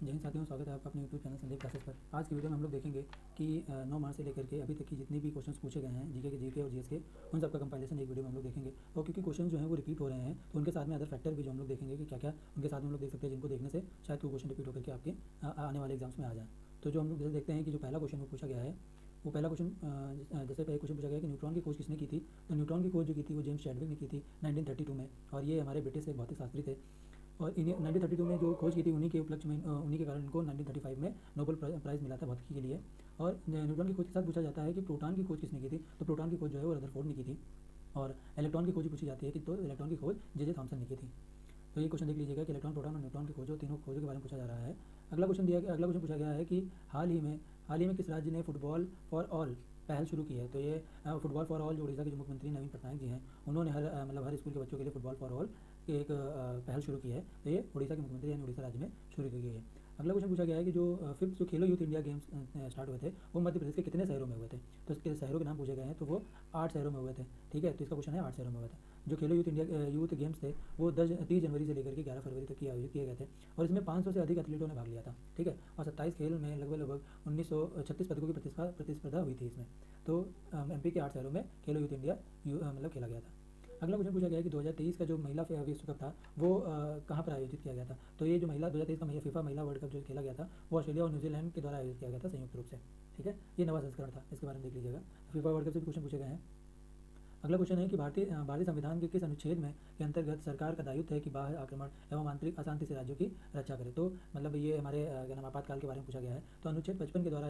जय हिंद साथियों, स्वागत है आपका अपने यूट्यूब चैनल संदीप क्लासेस पर। आज की वीडियो में हम लोग देखेंगे कि 9 मार्च से लेकर के अभी तक की जितनी भी क्वेश्चंस पूछे गए हैं जीके और जीएस के, उन सबका कंपाइलेशन एक वीडियो में हम लोग देखेंगे। और क्योंकि क्वेश्चन जो है वो रिपीट हो रहे हैं, तो उनके साथ में अदर फैक्टर भी जो हम लोग देखेंगे कि क्या क्या उनके साथ में हम लोग देख सकते हैं, जिनको देखने से शायद कोई क्वेश्चन रिपीट होकर के आपके आने वाले एग्जाम्स में आ जाए। तो जो हम लोग जैसे देखते हैं कि जो पहला क्वेश्चन वो पूछा गया है, वो पहला क्वेश्चन जैसे पहले क्वेश्चन पूछा गया कि न्यूट्रॉन की खोज किसने की थी। तो न्यूट्रॉन की खोज जो की थी वो जेम्स चैडविक ने की थी 1932 में, और ये हमारे ब्रिटिश एक भौतिक शास्त्री थे। और इन्हें 1932 में जो खोज की थी, उन्हीं के उपलक्ष्य में उन्हीं के कारण इनको 1935 में नोबेल प्राइज़ मिला था भौतिकी के लिए। और न्यूट्रॉन की खोज के साथ पूछा जाता है कि प्रोटॉन की खोज किसने की थी। तो प्रोटॉन की खोज जो है वो रदरफोर्ड ने की थी। और इलेक्ट्रॉन की खोज पूछी जाती है कि तो इलेक्ट्रॉन की खोज जे थॉमसन ने की थी। तो ये क्वेश्चन देख लीजिएगा कि इलेक्ट्रॉन, प्रोटॉन और न्यूट्रॉन की खोजों, तीनों खोजों के बारे में पूछा जा रहा है। अगला क्वेश्चन पूछा गया है कि हाल ही में किस राज्य ने फुटबॉल फॉर ऑल पहल शुरू की है। तो ये फुटबॉल फॉर ऑल जो उड़ीसा के जो मुख्यमंत्री नवीन पटनायक जी हैं, उन्होंने हर स्कूल के बच्चों के लिए फुटबॉल फॉर ऑल की एक पहल शुरू की है। तो ये उड़ीसा के मुख्यमंत्री यानी उड़ीसा राज्य में शुरू की गई है। अगला क्वेश्चन पूछा गया है कि जो फिफ्थ जो खेलो यूथ इंडिया गेम्स स्टार्ट हुए थे, वो मध्य प्रदेश के कितने शहरों में हुए थे। तो इसके शहरों के नाम पूछे गए हैं, तो वो 8 शहरों में हुए थे। ठीक है, तो इसका क्वेश्चन है 8 शहरों में हुआ था। जो खेलो यूथ गेम्स थे वो 30 जनवरी से लेकर के 11 फरवरी तक आयोजित किए गए थे, और इसमें 500 से अधिक एथलीटों ने भाग लिया था। ठीक है, और 27 खेल में लगभग 1936 पदकों की प्रतिस्पर्धा हुई थी इसमें। तो एमपी के 8 शहरों में खेलो यूथ इंडिया मतलब खेला गया था। अगला क्वेश्चन पूछा गया है कि 2023 का जो महिला विश्व कप था वो कहाँ पर आयोजित किया गया था। तो ये जो 2023 का फीफा महिला वर्ल्ड कप जो खेला गया था वो ऑस्ट्रेलिया और न्यूजीलैंड के द्वारा आयोजित किया गया था संयुक्त रूप से। ठीक है, ये नवा संस्करण था, इसके बारे में देख लीजिएगा। फीफा वर्ल्ड कप से भी क्वेश्चन पूछे गए हैं। अगला क्वेश्चन है कि भारतीय संविधान के किस अनुच्छेद में के अंतर्गत सरकार का दायित्व है कि बाह्य आक्रमण एवं आंतरिक अशांति से राज्यों की रक्षा करे। तो मतलब ये हमारे क्या नाम आपातकाल के बारे में पूछा गया है। तो अनुच्छेद 55 के द्वारा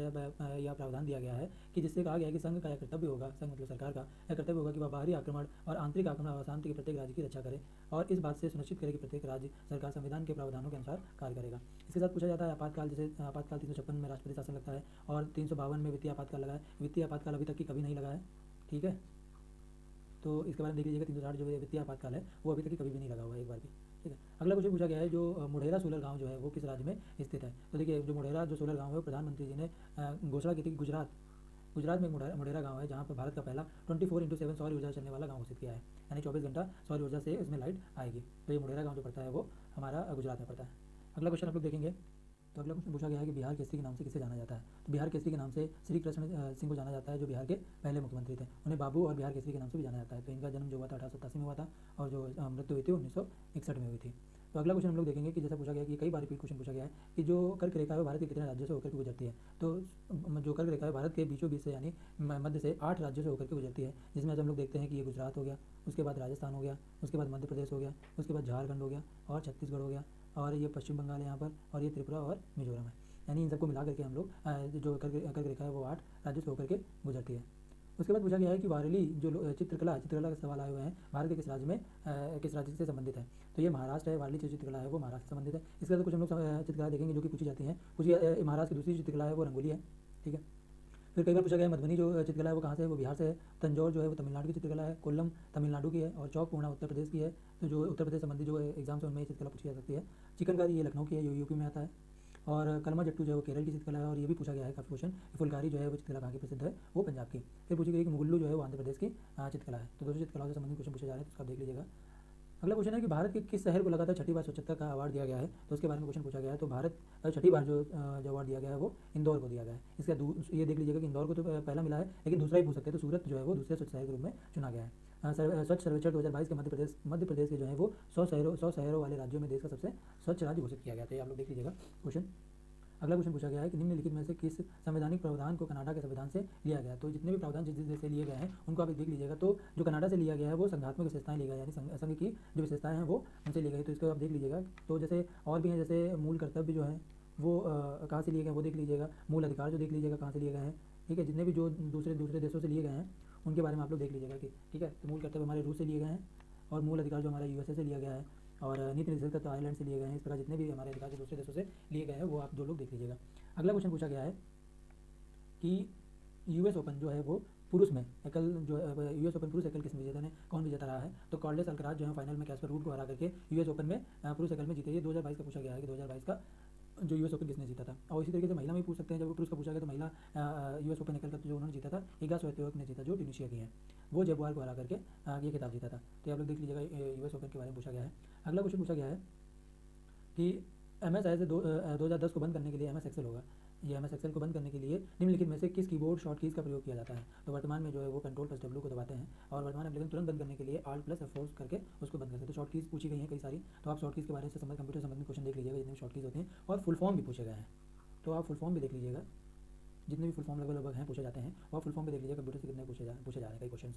यह प्रावधान दिया गया है कि जिससे कहा गया है कि संघ का यह कर्तव्य होगा, संघ मतलब सरकार का यह कर्तव्य होगा कि वह बाहरी आक्रमण और आंतरिक आक्रमण और अशांति के प्रत्येक राज्य की रक्षा करे, और इस बात से सुनिश्चित करे कि प्रत्येक राज्य सरकार संविधान के प्रावधानों के अनुसार कार्य करेगा। इसके साथ पूछा जाता है आपातकाल, जैसे आपातकाल 356 में राष्ट्रपति शासन लगता है, और 352 में वित्तीय आपातकाल लगा है। वित्तीय आपातकाल अभी तक की कभी नहीं लगा है। ठीक है, तो इसके बारे में देख लीजिएगा। 360 जो वित्तीय आपातकाल है वो अभी तक की कभी भी नहीं लगा हुआ है एक बार भी। ठीक है, अगला क्वेश्चन पूछा गया है जो मोढेरा सोलर गांव जो है वो किस राज्य में स्थित है। तो देखिए, जो मोढेरा जो सोलर गांव है वो प्रधानमंत्री जी ने घोषणा की थी कि गुजरात में एक मोढेरा गांव है, जहां पर भारत का पहला 24x7 सौर ऊर्जा चलने वाला गांव घोषित किया है, यानी 24 घंटा सौर ऊर्जा से इसमें लाइट आएगी। तो ये मोढेरा गांव जो पड़ता है वो हमारा गुजरात में पड़ता है। अगला क्वेश्चन आप लोग देखेंगे। तो अगला क्वेश्चन पूछा गया है कि बिहार केसरी के नाम से किसे जाना जाता है। तो बिहार केसरी के नाम से श्री कृष्ण सिंह को जाना जाता है, जो बिहार के पहले मुख्यमंत्री थे। उन्हें बाबू और बिहार केसरी के नाम से भी जाना जाता है। तो इनका जन्म जो हुआ था 1887 में हुआ था, और जो मृत्यु हुई थी 1961 में हुई थी। तो अगला क्वेश्चन हम लोग देखेंगे कि जैसा पूछा गया कि कई बार रिपीट क्वेश्चन पूछा गया है कि जो कर्क रेखा है वो भारत के कितने राज्यों से होकर के गुजरती है। तो जो कर्क रेखा है भारत के बीचों बीच से यानी मध्य से 8 राज्यों से होकर के गुजरती है, जिसमें आज हम लोग देखते हैं कि ये गुजरात हो गया, उसके बाद राजस्थान हो गया, उसके बाद मध्य प्रदेश हो गया, उसके बाद झारखंड हो गया, और छत्तीसगढ़ हो गया, और ये पश्चिम बंगाल है यहाँ पर, और ये त्रिपुरा और मिजोरम है। यानी इन सबको मिला करके हम लोग जो कर्क रेखा है वो 8 राज्यों से होकर के गुजरती है। उसके बाद पूछा गया है कि वारली जो चित्रकला का सवाल आए हुए हैं, भारत के किस राज्य से संबंधित है। तो ये महाराष्ट्र है, वारली जो चित्रकला है वो महाराष्ट्र से संबंधित है। इसके बाद कुछ हम लोग चित्रकला देखेंगे जो कि पूछी जाती हैं। कुछ महाराष्ट्र की दूसरी चित्रकला है वो रंगोली है। ठीक है, फिर कई बार पूछा गया मधुबनी जो चित्रकला है वो कहाँ से है, वो बिहार से है। तंजौर जो है वो तमिलनाडु की चित्रकला है। कोल्लम तमिलनाडु की है, और चौकपूर्णा उत्तर प्रदेश की है। तो जो उत्तर प्रदेश संबंधी जो एग्जाम्स है उनमें ये चित्रकला पूछी जा सकती है। चिकनकारी ये लखनऊ की है, यूपी में आता है। और कलमा जट्टू जो है वो केरल की चित्रकला है, और ये भी पूछा गया है काफ़ी क्वेश्चन। फुलकारी जो है वो चित्रकला कहाँ की प्रसिद्ध है, वो पंजाब की। फिर पूछी गई कि मुगल्लू जो है वो आंध्र प्रदेश की चित्रकला है। तो दोस्तों चित्रकलाओं से संबंधित क्वेश्चन पूछे जा रहे हैं, तो उसका देख लीजिएगा। अगला क्वेश्चन है कि भारत के किस शहर को लगातार छठी बार स्वच्छता का अवार्ड दिया गया है। तो उसके बारे में क्वेश्चन पूछा गया है। तो भारत छठी बार जो अवार्ड दिया गया है वो इंदौर को दिया गया है। इसका ये देख लीजिएगा कि इंदौर को तो पहला मिला है, लेकिन दूसरा ही पूछ सकते हैं। तो सूरत जो है वो दूसरे स्वच्छ शहर के रूप में चुना गया है। स्वच्छ सर्वेक्षण 2022 के मध्य प्रदेश के जो है वो 100 शहरों वाले राज्यों में देश का सबसे स्वच्छ राज्य घोषित किया गया था। ये आप लोग देख लीजिएगा क्वेश्चन। अगला क्वेश्चन पूछा गया है कि निम्नलिखित में से किस संवैधानिक प्रावधान को कनाडा के संविधान से लिया गया है। तो जितने भी प्रावधान जिस देश से लिए गए हैं उनको आप देख लीजिएगा। तो जो कनाडा से लिया गया है वो संघात्मक विशेषताएं ली गई, यानी संघ की जो विशेषताएं हैं वो उनसे ली गई। तो इसको आप देख लीजिएगा। तो जैसे और भी हैं, जैसे मूल कर्तव्य जो है वो कहाँ से लिए गए वो देख लीजिएगा। मूल अधिकार जो देख लीजिएगा कहाँ से लिए गए हैं। ठीक है, जितने भी जो दूसरे देशों से लिए गए हैं उनके बारे में आप लोग देख लीजिएगा कि ठीक है। तो मूल कर्तव्य हमारे रूस से लिए गए हैं, और मूल अधिकार जो हमारा यूएसए से लिया गया है, और नीति निर्देशक तो आयरलैंड से लिए गए हैं। इस प्रकार जितने भी हमारे अधिकार जो दूसरे देशों से लिए गए हैं वो आप जो लोग देख लीजिएगा। अगला क्वेश्चन पूछा गया है कि यूएस ओपन जो है वो पुरुष में एकल जो यूएस ओपन पुरुष एकल किस विजेता ने कौन विजेता रहा है। तो कार्लोस अल्कराज जो है फाइनल में कैस्पर रूड को हरा करके यूएस ओपन में पुरुष एकल में जीते। ये 2022 का पूछा गया है कि 2022 का जो यूएस ओपन किसने जीता था। और इसी तरीके से महिला में भी पूछ सकते हैं। जब पुरुष का पूछा गया तो महिला यूएस ओपन एकल का जो उन्होंने जीता था इगा स्वीतेक ने जीता, जो ट्यूनीशिया की है। वो जेबुआर को हरा करके ये खिताब जीता था। तो आप लोग देख लीजिएगा यूएस ओपन के बारे में पूछा गया है। अगला क्वेश्चन पूछा गया है कि MS से 2010 को बंद करने के लिए MS एक्सेल होगा। ये MS एक्सेल को बंद करने के लिए निम्नलिखित में से किस कीबोर्ड शॉर्ट कीज़ का प्रयोग किया जाता है? तो वर्तमान में जो है वो Ctrl+W को दबाते हैं और वर्तमान एप्लीकेशन तुरंत बंद करने के लिए Alt+F4 करके उसको बंद करते हैं। तो शॉर्ट कीज़ पूछी गई हैं कई सारी, तो आप शॉर्ट कीज़ के बारे से कंप्यूटर संबंधित क्वेश्चन देख लीजिएगा जितने भी शॉर्ट कीज़ होते हैं, और फुल फॉर्म भी पूछे गए हैं, तो आप फुल फॉर्म भी देख लीजिएगा। जितने भी फुल फॉर्म लगभग हैं पूछे जाते हैं, और फुल फॉर्म भी देख लीजिए कंप्यूटर से कितने पूछे जा रहे हैं कई क्वेश्चन।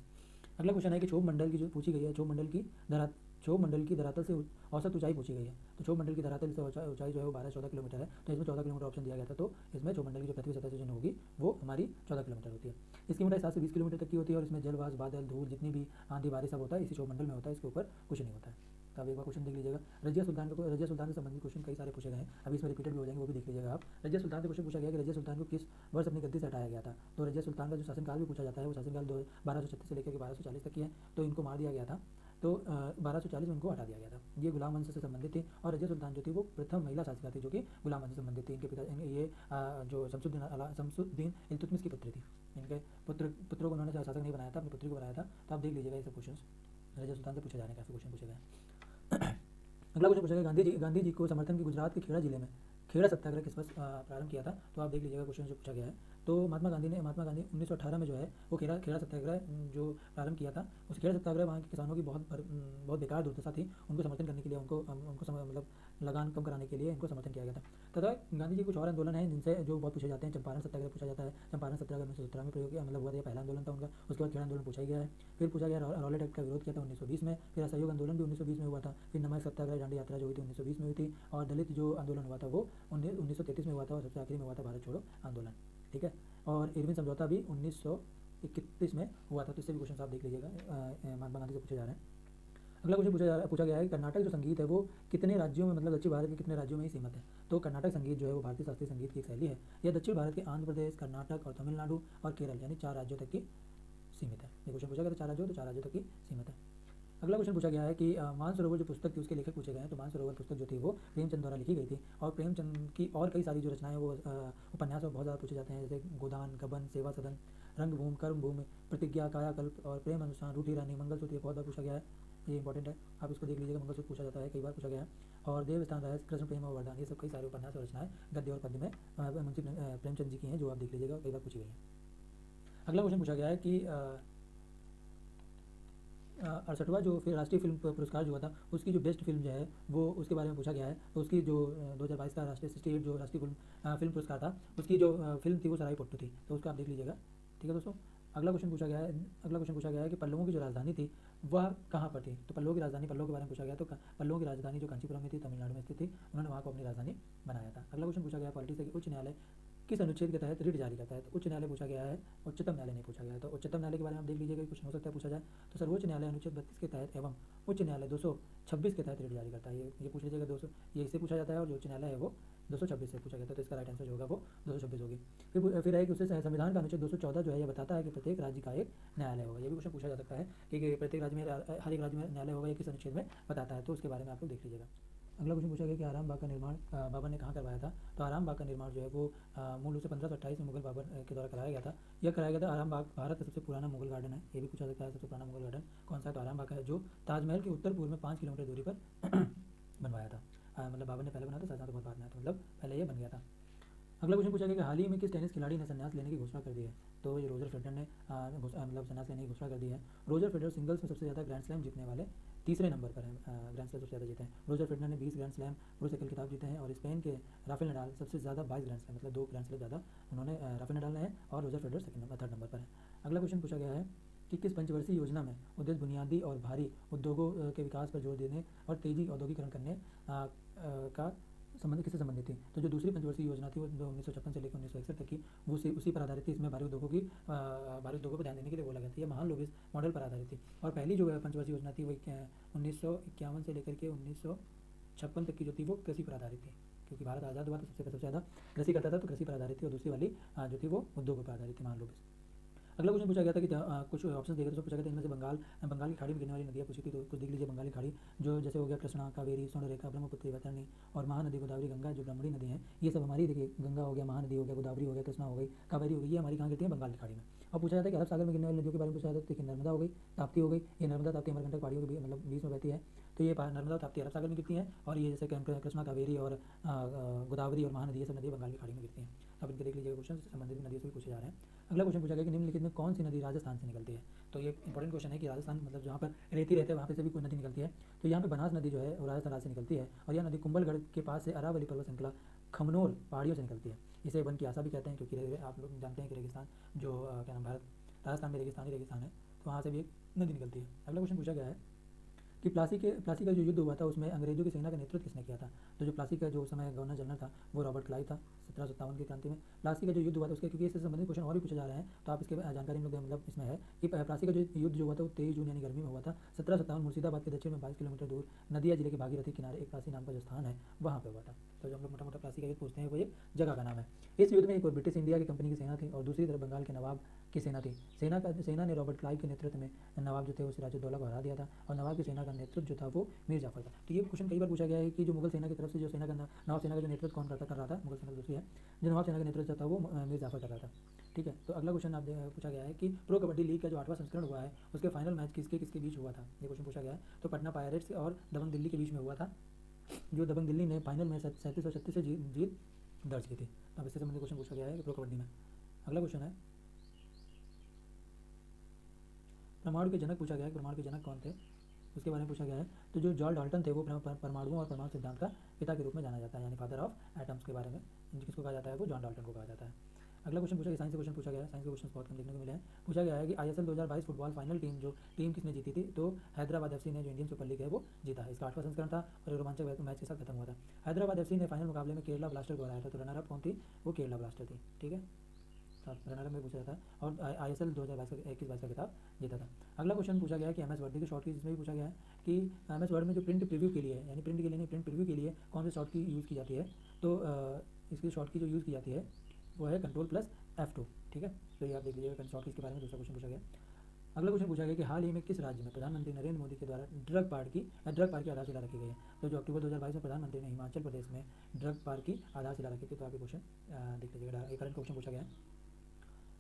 अगला क्वेश्चन है कि क्षोभ मंडल की जो पूछी गई है, क्षोभ मंडल की धरातल से औसत ऊंचाई पूछी गई है। तो क्षोभ मंडल की धरातल से ऊंचाई जो है वो 12-14 किलोमीटर है। तो इसमें 14 किलोमीटर ऑप्शन दिया गया था, तो इसमें क्षोभ मंडल की जो पृथ्वी सतह से जो होगी वो हमारी 14 किलोमीटर होती है। इसकी ऊंचाई 7 से 20 किलोमीटर तक की होती है, और इसमें जलवाष्प, बादल, धूल, जितनी भी आंधी बारिश सब होता है इसी क्षोभ मंडल में होता है, इसके ऊपर कुछ नहीं होता है। तो आप एक बार क्वेश्चन देख लीजिएगा। रजिया सुल्तान से संबंधित क्वेश्चन कई सारे पूछे गए हैं, अभी इसमें रिपीटेड भी हो जाएंगे, वो भी देख लीजिएगा आप। रजिया सुल्तान से क्वेश्चन पूछा गया कि रजिया सुल्तान को किस वर्ष अपनी गद्दी से हटाया गया था? तो रजिया सुल्तान का जो शासनकाल भी पूछा जाता है वो शासनकाल 1236 से लेकर के 1240 तक की है। तो इनको मार दिया गया था, तो 1240 में इनको हटा दिया गया था। ये गुलाम वंश से संबंधित थी, और रजिया सुल्तान जो थी वो प्रथम महिला शासिका थी जो कि गुलाम वंश से संबंधित थी। इनके पिता ये जो शमसुद्दीन इल्तुतमिश की पुत्री थी। इनके पुत्रों को उन्होंने शासक नहीं बनाया था, अपनी पुत्री को बनाया था। तो आप देख लीजिएगा ये सब क्वेश्चन रजिया सुल्तान से पूछे जा रहे हैं, काफ़ी क्वेश्चन पूछे गए। अगला क्वेश्चन पूछा गया गांधी जी को समर्थन की गुजरात के खेड़ा जिले में खेड़ा सत्याग्रह किस वर्ष प्रारंभ किया था? तो आप देख लीजिएगा क्वेश्चन जो पूछा गया है। तो महात्मा गांधी 1918 में जो है वो खेड़ा सत्याग्रह जो प्रारंभ किया था। उस खेड़ा सत्याग्रह वहाँ के किसानों की बहुत बेकार दुर्दशा थी, उनको समर्थन करने के लिए मतलब लगान कम कराने के लिए इनको समर्थन किया गया था। तथा गांधी जी कुछ और आंदोलन हैं जिनसे जो बहुत पूछे जाते हैं। चंपारण सत्याग्रह पूछा जाता है, चंपारण सत्याग्रह 1917 में प्रयोग किया, मतलब हुआ था, पहला आंदोलन था उनका। उसके बाद खेड़ा आंदोलन पूछा गया है। फिर पूछा गया रॉलेट एक्ट का विरोध किया था 1920 में। फिर असहयोग आंदोलन भी 1920 में हुआ था। फिर नमक सत्याग्रह दांडी यात्रा जो हुई थी 1920 में हुई थी, और दलित जो आंदोलन हुआ था वो 1933 में हुआ था, और सबसे आखिरी में हुआ था भारत छोड़ो आंदोलन। ठीक है, और इरविन समझौता भी 1931 में हुआ था। तो इससे भी क्वेश्चन आप देख लीजिएगा, महात्मा गांधी से पूछे जा रहे हैं। अगला क्वेश्चन पूछा गया है कि कर्नाटक जो संगीत है वो कितने राज्यों में, मतलब दक्षिण भारत के कितने राज्यों में ही सीमित है? तो कर्नाटक संगीत जो है वो भारतीय शास्त्रीय संगीत की एक शैली है। यह दक्षिण भारत के आंध्र प्रदेश, कर्नाटक और तमिलनाडु और केरल यानी 4 राज्यों तक की सीमित है। ये क्वेश्चन पूछा गया था 4 राज्यों तक की सीमित है। अगला क्वेश्चन पूछा गया है कि मानसरोवर जो पुस्तक थी उसके लेखक पूछे गए हैं। तो मानसरोवर पुस्तक जो थी वो प्रेमचंद द्वारा लिखी गई थी, और प्रेमचंद की और कई सारी जो रचनाएं वो उपन्यास में बहुत ज़्यादा पूछे जाते हैं, जैसे गोदान, गबन, सेवा सदन, रंगभूमि, कर्मभूमि, प्रतिज्ञा, कायाकल्प और प्रेम अनुष्ठान, रूठी रानी, मंगलसूत्र, ये बहुत बार पूछा गया है, ये इंपॉर्टेंट है, आप इसको देख लीजिएगा। मंगलसूत्र पूछा जाता है, कई बार पूछा गया है। और देव स्थान रहस्य, कृष्ण प्रेम और वरदान, ये सब कई सारे उपन्यास और रचनाएं गद्य और पद्य में मुंशी प्रेमचंद जी की हैं, जो आप देख लीजिएगा, कई बार पूछी गई हैं। अगला क्वेश्चन पूछा गया है कि 68वां जो फिर राष्ट्रीय फिल्म पुरस्कार जो हुआ था उसकी जो बेस्ट फिल्म जो है वो उसके बारे में पूछा गया है। तो उसकी जो 2022 का राष्ट्रीय 68 जो राष्ट्रीय फिल्म पुरस्कार था उसकी जो फिल्म थी वो सरायपुट्टू थी। तो उसका आप देख लीजिएगा। ठीक है दोस्तों, अगला क्वेश्चन पूछा गया है कि पल्लवों की जो राजधानी थी वह कहाँ पर थी? तो पल्लवों की राजधानी, पल्लवों के बारे में पूछा गया। तो पल्लवों की राजधानी जो कांचीपुरम में थी, तमिलनाडु में स्थित थी, उन्होंने वहाँ को अपनी राजधानी बनाया था। अगला क्वेश्चन पूछा गया पॉलिटिक्स है कि उच्च न्यायालय किस अनुच्छेद के तहत रिट जारी करता है? तो उच्च न्यायालय पूछा गया है, उच्चतम न्यायालय नहीं पूछा गया है। तो उच्चतम न्यायालय के बारे में आप देख लीजिएगा, कुछ हो सकता है पूछा जाए। तो सर्वोच्च न्यायालय अनुच्छेद 32 के तहत एवं उच्च न्यायालय 226 के तहत रिट जारी करता है। ये पूछ लीजिएगा, 200 ये इससे पूछा जाता है, और जो उच्च न्यायालय है वो 226 से पूछा गया था। तो इसका राइट आंसर जो होगा वो 226 होगी। फिर है कि उससे संविधान का अनुच्छेद 214 जो है ये बताता है कि प्रत्येक राज्य का एक न्यायालय होगा। ये भी क्वेश्चन पूछा जा सकता है कि प्रत्येक राज्य में हर एक राज्य में न्यायालय होगा, ये किस अनुच्छेद में बताता है। तो उसके बारे में आप लोग देख लीजिएगा। अगला क्वेश्चन पूछा गया कि आराम बाग का निर्माण बाबर ने कहाँ करवाया था? तो आराम बाग का निर्माण जो है वो मूल रूप से 1528 में मुगल बाबर के द्वारा कराया गया था। यह कराया गया था। आराम बाग भारत का सबसे पुराना मुगल गार्डन है। ये भी पूछा सकता है सबसे पुराना मुगल गार्डन कौन सा है? तो आराम बाग है, जो ताजमहल के उत्तर पूर्व में 5 किलोमीटर दूरी पर बनवाया था। मतलब बाबर ने पहले बनाया था, शाहजहां तो बहुत बाद में आया था, मतलब पहले ये बन गया था। अगला क्वेश्चन पूछा गया कि हाल ही में किस टेनिस खिलाड़ी ने संन्यास लेने की घोषणा कर दी है? तो ये रोजर फेडरर ने मतलब संन्यास लेने की घोषणा कर दी है। रोजर फेडरर सिंगल्स में सबसे ज़्यादा ग्रैंड स्लैम जीतने वाले तीसरे नंबर पर हैं, ग्रैंड स्लैम सबसे ज़्यादा जीते हैं। रोजर फेडरर ने 20 ग्रैंड स्लैम पुरुष एकल खिताब जीते हैं, और स्पेन के राफेल नडाल सबसे ज़्यादा 22 ग्रैंड स्लैम, मतलब 2 ग्रैंड स्लैम ज़्यादा उन्होंने राफेल नडाल ने है, और रोजर फेडरर थर्ड नंबर पर है। अगला क्वेश्चन पूछा गया है कि किस पंचवर्षीय योजना में उद्देश्य बुनियादी और भारी उद्योगों के विकास पर जोर देने और तेजी औद्योगिकरण करने का संबंध किससे संबंधित थी? तो जो दूसरी पंचवर्षीय योजना थी वो 1956 से लेकर 1961 तक की, वो उसी पर आधारित थी। इसमें भारी उद्योगों पर ध्यान देने के लिए बोला गया था। ये महान लोबिस मॉडल पर आधारित थी। और पहली जो पंचवर्षीय योजना थी वो 1951 से लेकर के 1956 तक की जो थी वो कृषि पर आधारित थी, क्योंकि भारत आज़ाद हुआ तो सबसे ज़्यादा कृषि करता था, तो कृषि पर आधारित थी। और दूसरी वाली जो थी वो उद्योगों पर आधारित थी, महान लोबिस। अगला क्वेश्चन पूछा गया था कि कुछ ऑप्शन देखे तो पूछा गया था इनमें से बंगाल की खाड़ी में गिरने वाली नदियाँ पूछी थी। तो कुछ देख लीजिए बंगाल की खाड़ी, जो जैसे हो गया कृष्णा, कावेरी, स्वर्णरेखा, ब्रह्मपुत्र, वैतरणी और महानदी, गोदावरी, गंगा, जो ब्राह्मणी नदी है, ये सब हमारी देखिए गंगा हो गया, महानदी हो गया, गोदावरी हो गया, कृष्णा हो गई, कावेरी हो गई, ये हमारी कहाँ गिरती है? बंगाल की खाड़ी में। और पूछा जाता है कि अरब सागर में गिरने वाली नदियों के बारे में पूछा जाता है। देखिए नर्मदा हो गई, ये नर्मदा ताप्ती, नर्मदा, ताप्ती, अमरकंटक पहाड़ियों के मतलब बीच में बहती है। तो ये नर्मदा और ताप्ती अरब सागर में गिरती हैं, और ये जैसे कृष्णा, कावेरी और गोदावरी और महानदी, ये सब नदियाँ बंगाल की खाड़ी में गिरती हैं। अब इनके देख लीजिएगा क्वेश्चन संबंधित नदियों से भी पूछे जा रहे हैं। अगला क्वेश्चन पूछा गया कि निम्नलिखित में कौन सी नदी राजस्थान से निकलती है। तो ये इंपॉर्टेंट क्वेश्चन है कि राजस्थान मतलब जहाँ पर रेती रहते हैं वहाँ पे से भी कोई नदी निकलती है। तो यहाँ पे बनास नदी जो है वो राजस्थान राज्य से निकलती है, और यह नदी कुंभलगढ़ के पास से अरावली पर्वत श्रृंखला खमनोर पहाड़ियों से निकलती है। इसे वन की आशा भी कहते हैं, क्योंकि आप लोग जानते हैं कि रेगिस्तान जो क्या नाम भारत राजस्थान में रेगिस्तान है, तो वहाँ से भी एक नदी निकलती है। अगला क्वेश्चन पूछा गया है कि प्लासी का जो युद्ध हुआ था उसमें अंग्रेजों की सेना का नेतृत्व किसने किया था। तो जो प्लासी का जो समय गवर्नर जनरल था वो रॉबर्ट क्लाइव था 1757 की क्रांति में। प्लासी का जो युद्ध हुआ था उसके, क्योंकि इससे संबंधित क्वेश्चन और भी पूछे जा रहे हैं, तो आप इसके जानकारी हम लोग मतलब इसमें है कि प्लासी का जो युद्ध जो हुआ था वो 23 जून यानी गर्मी में हुआ था 1757, मुर्शिदाबाद के दक्षिण में 22 किलोमीटर दूर नदिया जिले के भागीरथी किनारे एक प्लासी नाम का जो स्थान है वहाँ पर हुआ था। तो जो हम लोग मोटा मोटा प्लासी का युद्ध पूछते हैं वो एक जगह का नाम है। इस युद्ध में एक ब्रिटिश इंडिया की कंपनी की सेना थी और दूसरी तरफ बंगाल के नवाब की सेना थी। सेना ने रॉबर्ट क्लाइव के नेतृत्व में नवाब जो थे उस सिराजुद्दौला को हरा दिया था, और नवाब की सेना का नेतृत्व जो था वो मीर जाफर था। तो ये क्वेश्चन कई बार पूछा गया है कि जो मुगल सेना की तरफ से जो सेना का नवाब सेना का जो नेतृत्व कौन कर रहा था, मुगल सेना दूसरी है, जो नवाब सेना का नेतृत्व था वो मीर जाफर कर रहा था। ठीक है, तो अगला क्वेश्चन आप पूछा गया है कि प्रो कबड्डी लीग का जो 8वां संस्करण हुआ है उसके फाइनल मैच किसके किसके बीच हुआ था, ये क्वेश्चन पूछा गया है। तो पटना पायरेट्स और दबंग दिल्ली के बीच में हुआ था, जो दबंग दिल्ली ने फाइनल में 37-36 से जीत दर्ज की थी। अब इससे संबंधित क्वेश्चन पूछा गया है प्रो कबड्डी में। अगला क्वेश्चन है परमाणु के जनक पूछा गया है, परमाणु के जनक कौन थे उसके बारे में पूछा गया है। तो जो जॉर्ज डाल्टन थे वो परमाणुओं और परमाणु सिद्धांत का पिता के रूप में जाना जाता है, यानी फादर ऑफ एटम्स के बारे में किसको कहा जाता है, वो जॉन डाल्टन को कहा जाता है। अगला क्वेश्चन पूछा गया, साइंस से क्वेश्चन पूछा गया है, साइंस के क्वेश्चन बहुत कम देखने को मिले हैं। पूछा गया है कि ISL 2022 फुटबॉल फाइनल जो टीम किसने जीती थी, तो हैदराबाद FC ने जो इंडियन सुपर लीग है वो जीता है। इसका 8वां संस्करण था और रोमांचक मैच के साथ खत्म हुआ था। हैदराबाद FC ने फाइनल मुकाबले में केरला ब्लास्टर को हराया था, तो रनर अप कौन थी, वो केरला ब्लास्टर थी। ठीक है, रनर में पूछा जाता है, और ISL 2021-22 का खिताब जीता था। अगला क्वेश्चन पूछा गया है कि MS वर्ड की शॉर्ट की, जिसमें भी पूछा गया है कि MS वर्ड में जो प्रिंट प्रीव्यू के लिए है, यानी प्रिंट के लिए नहीं, प्रिंट प्रीव्यू के लिए कौन से शॉर्ट की यूज़ की जाती है। तो इसकी शॉर्ट की जो यूज़ की जाती है वो है Ctrl+F2। ठीक है, तो ये आप देख लीजिएगा शॉर्ट की इसके बारे में दूसरा क्वेश्चन पूछा गया। अगला क्वेश्चन पूछा गया कि हाल ही में किस राज्य में प्रधानमंत्री नरेंद्र मोदी के द्वारा ड्रग पार्क की आधारशिला रखी गई है। तो जो अक्टूबर 2022 में प्रधानमंत्री ने हिमाचल प्रदेश में ड्रग पार्क की आधारशिला रखी थी। तो आपके क्वेश्चन देख लीजिएगा, एक करंट क्वेश्चन पूछा गया है।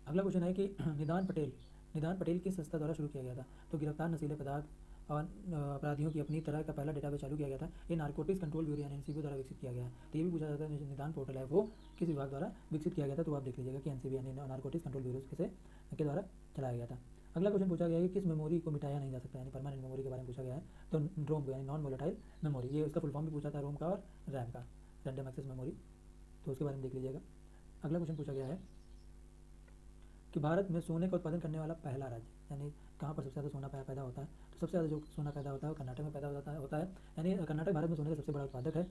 अगला क्वेश्चन है कि निदान पटेल किस संस्था द्वारा शुरू किया गया था। तो गिरफ्तार नशीले पदार्थ और अपराधियों की अपनी तरह का पहला डेटाबेस चालू किया गया था। ये नारकोटिक्स कंट्रोल ब्यूरो यानी NCBI द्वारा विकसित किया गया है। तो ये भी पूछा जाता है निदान पोर्टल है वो किस विभाग द्वारा विकसित किया गया था। तो आप देख लीजिएगा कि NCBI यानी नारकोटिक्स कंट्रोल ब्यूरो के द्वारा चलाया गया था। अगला क्वेश्चन पूछा गया है कि किस मेमोरी को मिटाया नहीं जा सकता, यानी परमानेंट मेमोरी के बारे में पूछा गया है। तो रोम यानी नॉन वोलेटाइल मेमोरी, ये उसका फुल फॉर्म भी पूछा था, रोम का और रैम का, रैंडम एक्सेस मेमोरी, तो उसके बारे में देख लीजिएगा। अगला क्वेश्चन पूछा गया है कि भारत में सोने का उत्पादन करने वाला पहला राज्य, यानी कहाँ पर सबसे ज़्यादा सोना पैदा होता है। तो सबसे ज़्यादा जो सोना पैदा होता है वो कर्नाटक में पैदा होता है, यानी कर्नाटक भारत में सोने का सबसे बड़ा उत्पादक है।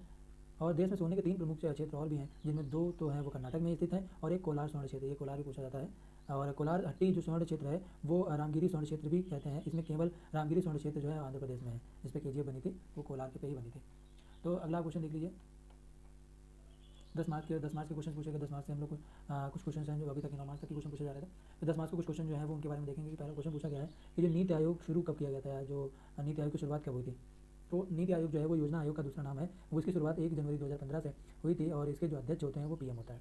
और देश में सोने के 3 प्रमुख क्षेत्र और भी हैं, जिनमें 2 तो हैं वो कर्नाटक में स्थित हैं, और एक कोलार स्वर्ण क्षेत्र, ये कोलार भी पूछा जाता है। और कोलार हट्टी जो स्वर्ण क्षेत्र है वो रामगिरी स्वर्ण क्षेत्र भी कहते हैं। इसमें केवल रामगिरी स्वर्ण क्षेत्र जो है आंध्र प्रदेश में है, जिस पर KGF बनी थी वो कोलार के पे ही बनी थी। तो अगला क्वेश्चन देख लीजिए, 10 मार्च के क्वेश्चन पूछे गए। 10 मार्च से हम लोग कुछ क्वेश्चन हैं जो अभी तक 9 मार्च तक के क्वेश्चन पूछे जा रहे थे। तो 10 मार्च को कुछ क्वेश्चन जो है वो उनके बारे में देखेंगे कि पहला क्वेश्चन पूछा गया है कि जो नीति आयोग शुरू कब किया गया था, जो नीति आयोग की शुरुआत कब हुई थी। तो नीति आयोग जो है वो योजना आयोग का दूसरा नाम है, वो इसकी शुरुआत 1 जनवरी 2015 से हुई थी, और इसके जो अध्यक्ष होते हैं वो PM होता है,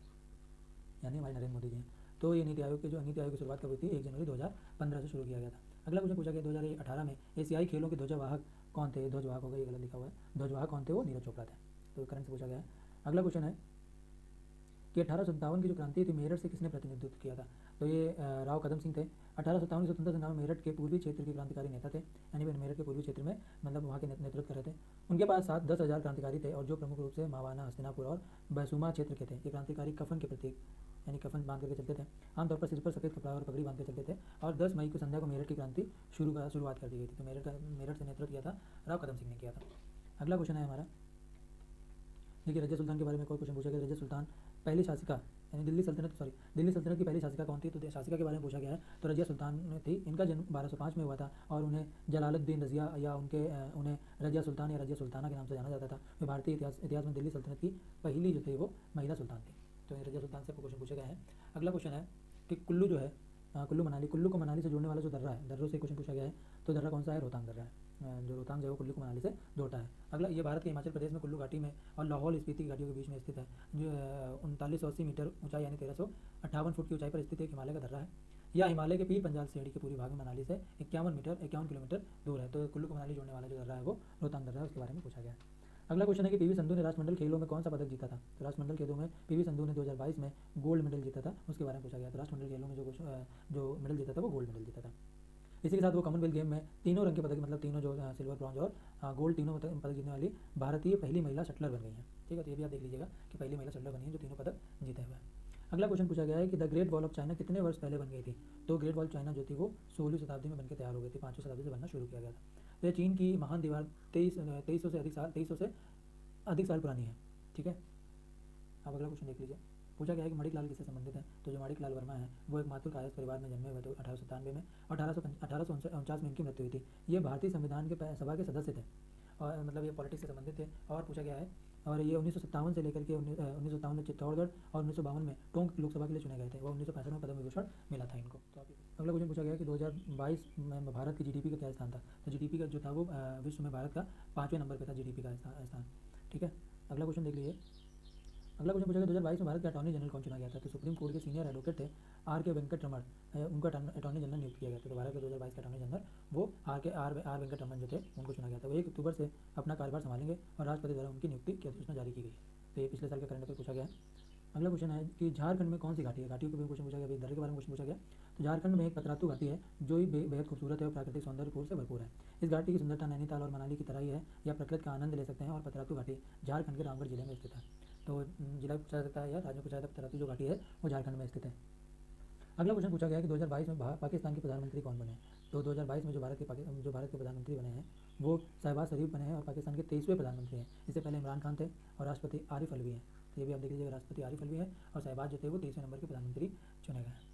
यानी हमारे नरेंद्र मोदी जी हैं। तो ये नीति आयोग की शुरुआत कब हुई थी, 1 जनवरी 2015 से शुरू किया गया था। अगला क्वेश्चन पूछा गया 2018 में एशियाई खेलों के ध्वजवाहक कौन थे। ध्वजवाहक होगा, ये गलत लिखा हुआ है, ध्वजवाहक कौन थे, वो नीरज चोपड़ा थे। तो करंट से पूछा गया है। अगला क्वेश्चन है कि 1857 की जो क्रांति थी मेरठ से किसने प्रतिनिधित्व किया था। तो ये राव कदम सिंह थे। 1857 की स्वतंत्रता संग्राम में मेरठ के पूर्वी क्षेत्र के क्रांतिकारी नेता थे, यानी मेरठ के पूर्वी क्षेत्र में मतलब वहाँ के नेतृत्व कर रहे थे। उनके पास 7-10 हज़ार क्रांतिकारी थे, और जो प्रमुख रूप से मावाना, हस्तिनापुर और बैसुमा क्षेत्र के थे। ये क्रांतिकारी कफन के प्रतीक यानी कफन बांध करके चलते थे, आमतौर पर सिर पर सफ़ेद कपड़ा और पगड़ी बांध कर चलते थे। और 10 मई को संध्या को मेरठ की क्रांति शुरुआत कर दी गई थी। तो मेरठ से नेतृत्व किया था राव कदम सिंह ने किया था। अगला क्वेश्चन है हमारा, देखिए रजिया सुल्तान के बारे में कोई क्वेश्चन पूछा गया। रजिया सुल्तान पहली शासिका यानी दिल्ली सल्तनत की पहली शासिका कौन थी। तो शासिका के बारे में पूछा गया है, तो रजिया सुल्तान थी। इनका जन्म 1205 में हुआ था, और उन्हें जलालुद्दीन रजिया या उन्हें रजिया सुल्तान या रजिया सुल्ताना के नाम से जाना जाता था। वे भारतीय इतिहास में दिल्ली सल्तनत की पहली जो थी वो महिला सुल्तान थी। तो रजिया सुल्तान से क्वेश्चन पूछे गए हैं। अगला क्वेश्चन है कि कुल्लू जो है कुल्लू को मनाली से जोड़ने वाला जो दर्रा है, दर्रों से क्वेश्चन पूछा गया है। तो दर्रा कौन सा है, रोहतांग दर्रा है। जो रोहतांग जो है वो कुल्लू को मनाली से जोड़ता है। अगला, ये भारत के हिमाचल प्रदेश में कुल्लू घाटी में और लाहौल स्पीति घाटियों के बीच में स्थित है। जो 3980 मीटर ऊंचाई यानी 1358 फुट की ऊंचाई पर स्थित एक हिमालय का दर्रा है। या हिमालय के पीर पंजाल श्रेणी के पूर्वी भाग में मनाली से 51 किलोमीटर दूर है। तो कुल्लू को मनाली जोड़ने वाला जो दर्रा है वो रोहतांग दर्रा है, उसके बारे में पूछा गया है। अगला क्वेश्चन है कि पीवी संधू ने राष्ट्रमंडल खेलों में कौन सा पदक जीता था। तो राष्ट्रमंडल खेलों में पीवी संधू ने 2022 में गोल्ड मेडल जीता था, उसके बारे में पूछा गया। तो राष्ट्रमंडल खेलों में जो मेडल जीता था वो गोल्ड मेडल जीता था। इसी के साथ वो कॉमनवेल्थ गेम में तीनों रंग के पदक, मतलब तीनों जो सिल्वर, ब्रॉन्ज और गोल्ड, तीनों पदक जीतने वाली भारतीय पहली महिला शटलर बन गई हैं। ठीक है, तो ये भी आप देख लीजिएगा कि पहली महिला शटलर बनी है जो तीनों पदक जीते हुए हैं। अगला क्वेश्चन पूछा गया है कि the great wall of China कितने वर्ष पहले बन गई थी। तो ग्रेट वॉल चाइना जो थी वो 16वीं शताब्दी में बनकर तैयार हो गई थी, 5वीं शताब्दी से बनना शुरू किया गया था। तो ये चीन की महान दीवार 2300 से अधिक साल पुरानी है। ठीक है, अब अगला क्वेश्चन देख लीजिए। पूछा गया है कि माणिक लाल किससे संबंधित है। तो जो माणिक लाल वर्मा है वो एक मातुर कायस्थ परिवार में जन्मे हुए थे 1897 में, और 1849 में इनकी मृत्यु हुई थी। ये भारतीय संविधान के सभा के सदस्य थे, और मतलब ये पॉलिटिक्स से संबंधित थे। और पूछा गया है, और ये 1957 से लेकर के 1957 में चित्तौड़गढ़ और 1952 में टोंक लोकसभा के लिए चुने गए थे। वो 1965 में पद्म विभूषण मिला था इनको। तो अगला क्वेश्चन पूछा गया कि 2022 में भारत की जीडीपी का क्या स्थान था। तो जीडीपी का जो था वो विश्व में भारत का 5वें नंबर पर था जीडीपी का स्थान। ठीक है, अगला क्वेश्चन देख लीजिए। अगला क्वेश्चन पूछा गया 2022 में भारत के अटॉर्नी जनरल कौन चुना गया था। तो सुप्रीम कोर्ट के सीनियर एडवोकेट थे आर के वेंकटरमण, उनको अटॉर्नी जनरल नियुक्त किया गया था। तो भारत के 2022 के अटॉर्नी जनरल वो आर वेंकटरमण जो थे उनको चुना गया था। वो 1 अक्टूबर से अपना कार्यभार संभालेंगे और राष्ट्रपति द्वारा उनकी नियुक्ति की अधिसूचना जारी की गई। तो ये पिछले साल का करंट अफेयर पूछा गया। अगला क्वेश्चन है कि झारखंड में कौन सी घाटी है। घाटियों के बारे में क्वेश्चन पूछा गया, दर्रे के बारे में क्वेश्चन पूछा गया। तो झारखंड में एक पतरातू घाटी है जो ही बेहद खूबसूरत है और प्राकृतिक सौंदर्य से भरपूर है। इस घाटी की सुंदरता नैनीताल और मनाली की तरह ही है, या प्रकृति का आनंद ले सकते हैं। और पतरातू घाटी झारखंड के रामगढ़ जिले में स्थित है। तो जिला पूछा सकता है या राज्य पूछा जाता है, पतरातू जो घाटी है वो झारखंड में स्थित है। अगला क्वेश्चन पूछा गया कि 2022 में पाकिस्तान के प्रधानमंत्री कौन बने। तो 2022 में जो भारत के प्रधानमंत्री बने हैं वो शहबाज शरीफ बने हैं और पाकिस्तान के 23वें प्रधानमंत्री हैं। इससे पहले इमरान खान थे और राष्ट्रपति आरिफ अलवी हैं। तो ये भी आप देख लीजिएगा, राष्ट्रपति आरिफ अलवी है और शहबाज जो थे वो 23वें नंबर के प्रधानमंत्री चुने गए हैं।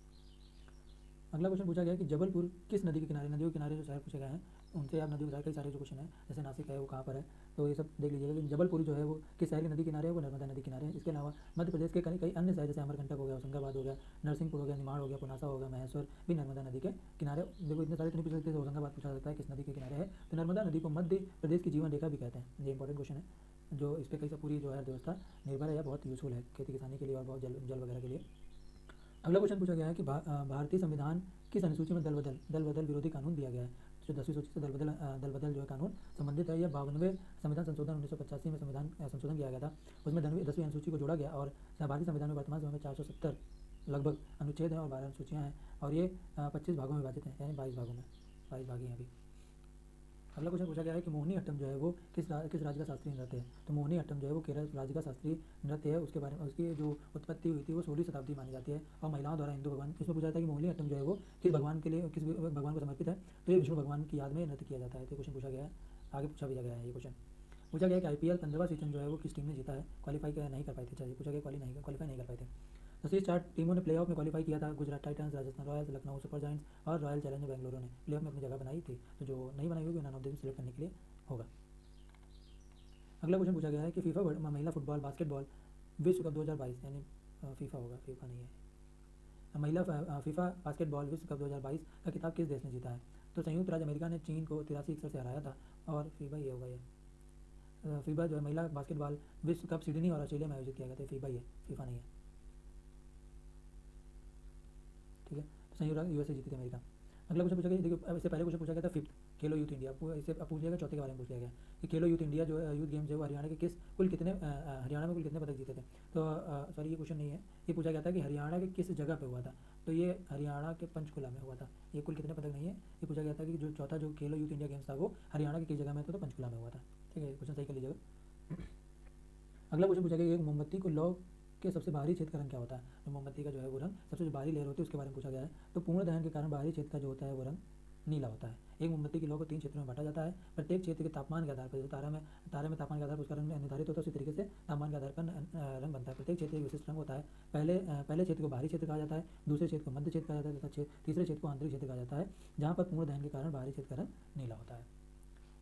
अगला क्वेश्चन पूछा गया कि जबलपुर किस नदी के किनारे, नदियों के किनारे जो शहर पूछे गए हैं उनसे आप नदियों के कई सारे जो क्वेश्चन है, जैसे नासिक है वो कहाँ पर है, तो ये सब देख लीजिएगा कि जबलपुर जो है वो किस शहर की नदी किनारे है, वो नर्मदा नदी किनारे है। इसके अलावा मध्य प्रदेश के कई अन्य शहर जैसे अमरकंटक हो गया, होशंगाबाद हो गया, नरसिंहपुर हो गया, निमाड़ हो गया, पुनासा हो गया, महेश्वर भी नर्मदा नदी के किनारे। देखो इतने सारे तो नहीं पूछ सकते। होशंगाबाद पूछा सकता है किस नदी के किनारे है। तो नर्मदा नदी को मध्य प्रदेश की जीवन रेखा भी कहते हैं। ये इंपॉर्टेंट क्वेश्चन है जो इस पर कई पूरी जो है व्यवस्था निर्भर है या बहुत यूजफुल है खेती किसानी के लिए और बहुत जल वगैरह के लिए। अगला क्वेश्चन पूछा गया है कि भारतीय संविधान किस अनुसूची में दल बदल विरोधी कानून दिया गया है। जो 10वीं सूची से दल बदल जो है कानून संबंधित है। यह 52वें संविधान संशोधन 1985 में संविधान संशोधन किया गया था। उसमें 10वीं अनुसूची को जोड़ा गया और भारतीय संविधान में वर्तमान समय में 470 लगभग अनुच्छेद हैं और 12 अनुसूचियाँ हैं, और ये 25 भागों में विभाजित हैं, यानी 22 भागों में 22 भाग हैं अभी। अगला क्वेश्चन पूछा गया है कि मोहिनी अट्टम जो है वो किस राज्य का शास्त्रीय नृत्य है। तो मोहिनी अट्टम जो है वो केरल राज्य का शास्त्रीय नृत्य है। उसके बारे में उसकी जो उत्पत्ति हुई थी वो 16वीं शताब्दी मानी जाती है और महिलाओं द्वारा हिंदू भगवान। इसमें पूछा जाता है कि मोहिनी अट्टम जो है वो किस भगवान के लिए, किस भगवान को समर्पित है। तो ये विष्णु भगवान की याद में नृत्य किया जाता है। तो क्वेश्चन पूछा गया है, आगे पूछा भी गया है। ये क्वेश्चन पूछा गया कि IPL 15वां सीजन जो है वो किस टीम ने जीता है। क्वालिफाई नहीं कर पाई थी। चलिए पूछा गया क्वालिफाई नहीं कर पाए थे। तो शीर्ष 4 टीमों ने प्लेऑफ में क्वालिफाई किया था। Gujarat Titans, Rajasthan Royals, Lucknow super giants और रॉयल चैलेंजर बेंगलुरु ने प्लेऑफ में अपनी जगह बनाई थी। तो जो नहीं बनाई होगी man of the match select करने के लिए होगा। अगला क्वेश्चन पूछा गया है कि फीफा महिला फुटबॉल बास्केटबॉल विश्व कप 2022, यानी फीफा होगा, फीफा नहीं है, महिला फीफा बास्केटबॉल विश्व कप 2022 का खिताब किस देश ने जीता है। तो संयुक्त राज्य अमेरिका ने चीन को 83-61 से हराया था। और फीफा ये होगा, ये फीफा जो है महिला बास्केटबॉल विश्व कप सिडनी और ऑस्ट्रेलिया में आयोजित किया गया था। फीफा ही है, फीफा नहीं है। ठीक है, तो संयुक्त राज्य USA जीती थी अमेरिका। अगला क्वेश्चन पूछा गया, देखिए इससे पहले क्वेश्चन पूछा गया था 5th खेलो यूथ इंडिया, इससे अब पूछ लिया गया 4थे के बारे में पूछ लिया गया कि खेलो यूथ इंडिया जो यूथ गेम्स है वो हरियाणा में कुल कितने पदक जीते थे। तो सॉरी ये क्वेश्चन नहीं है, ये पूछा गया था कि हरियाणा के किस जगह पे हुआ था। तो ये हरियाणा के पंचकुला में हुआ था। ये कुल कितने पदक नहीं है, ये पूछा गया था कि जो चौथा जो खेलो यूथ इंडिया गेम्स था वो हरियाणा की किस जगह में था। तो पंचकुला में हुआ था। ठीक है, क्वेश्चन सही कर लीजिएगा। अगला क्वेश्चन पूछा गया कि मोमबत्ती को लौ के सबसे बाहरी छेद का रंग क्या होता है। तो मोमबत्ती का जो है वो रंग सबसे जो बाहरी लेयर होती है उसके बारे में पूछा गया है। तो पूर्ण दहन के कारण बाहरी छेद का जो होता है वो रंग नीला होता है। एक मोमबत्ती की लौ को 3 क्षेत्रों में बांटा जाता है। प्रत्येक क्षेत्र के तापमान के आधार पर, जैसे तारे में तापमान के आधार पर उसका रंग निर्धारित होता है, उसी तरीके से तापमान के आधार पर रंग बनता है। प्रत्येक क्षेत्र एक विशिष्ट रंग होता है। पहले क्षेत्र को बाहरी क्षेत्र कहा जाता है, दूसरे क्षेत्र को मध्य क्षेत्र कहा जाता है तथा तीसरे क्षेत्र को आंतरिक क्षेत्र कहा जाता है, जहाँ पर पूर्ण दहन के कारण बाहरी क्षेत्र का रंग नीला होता है।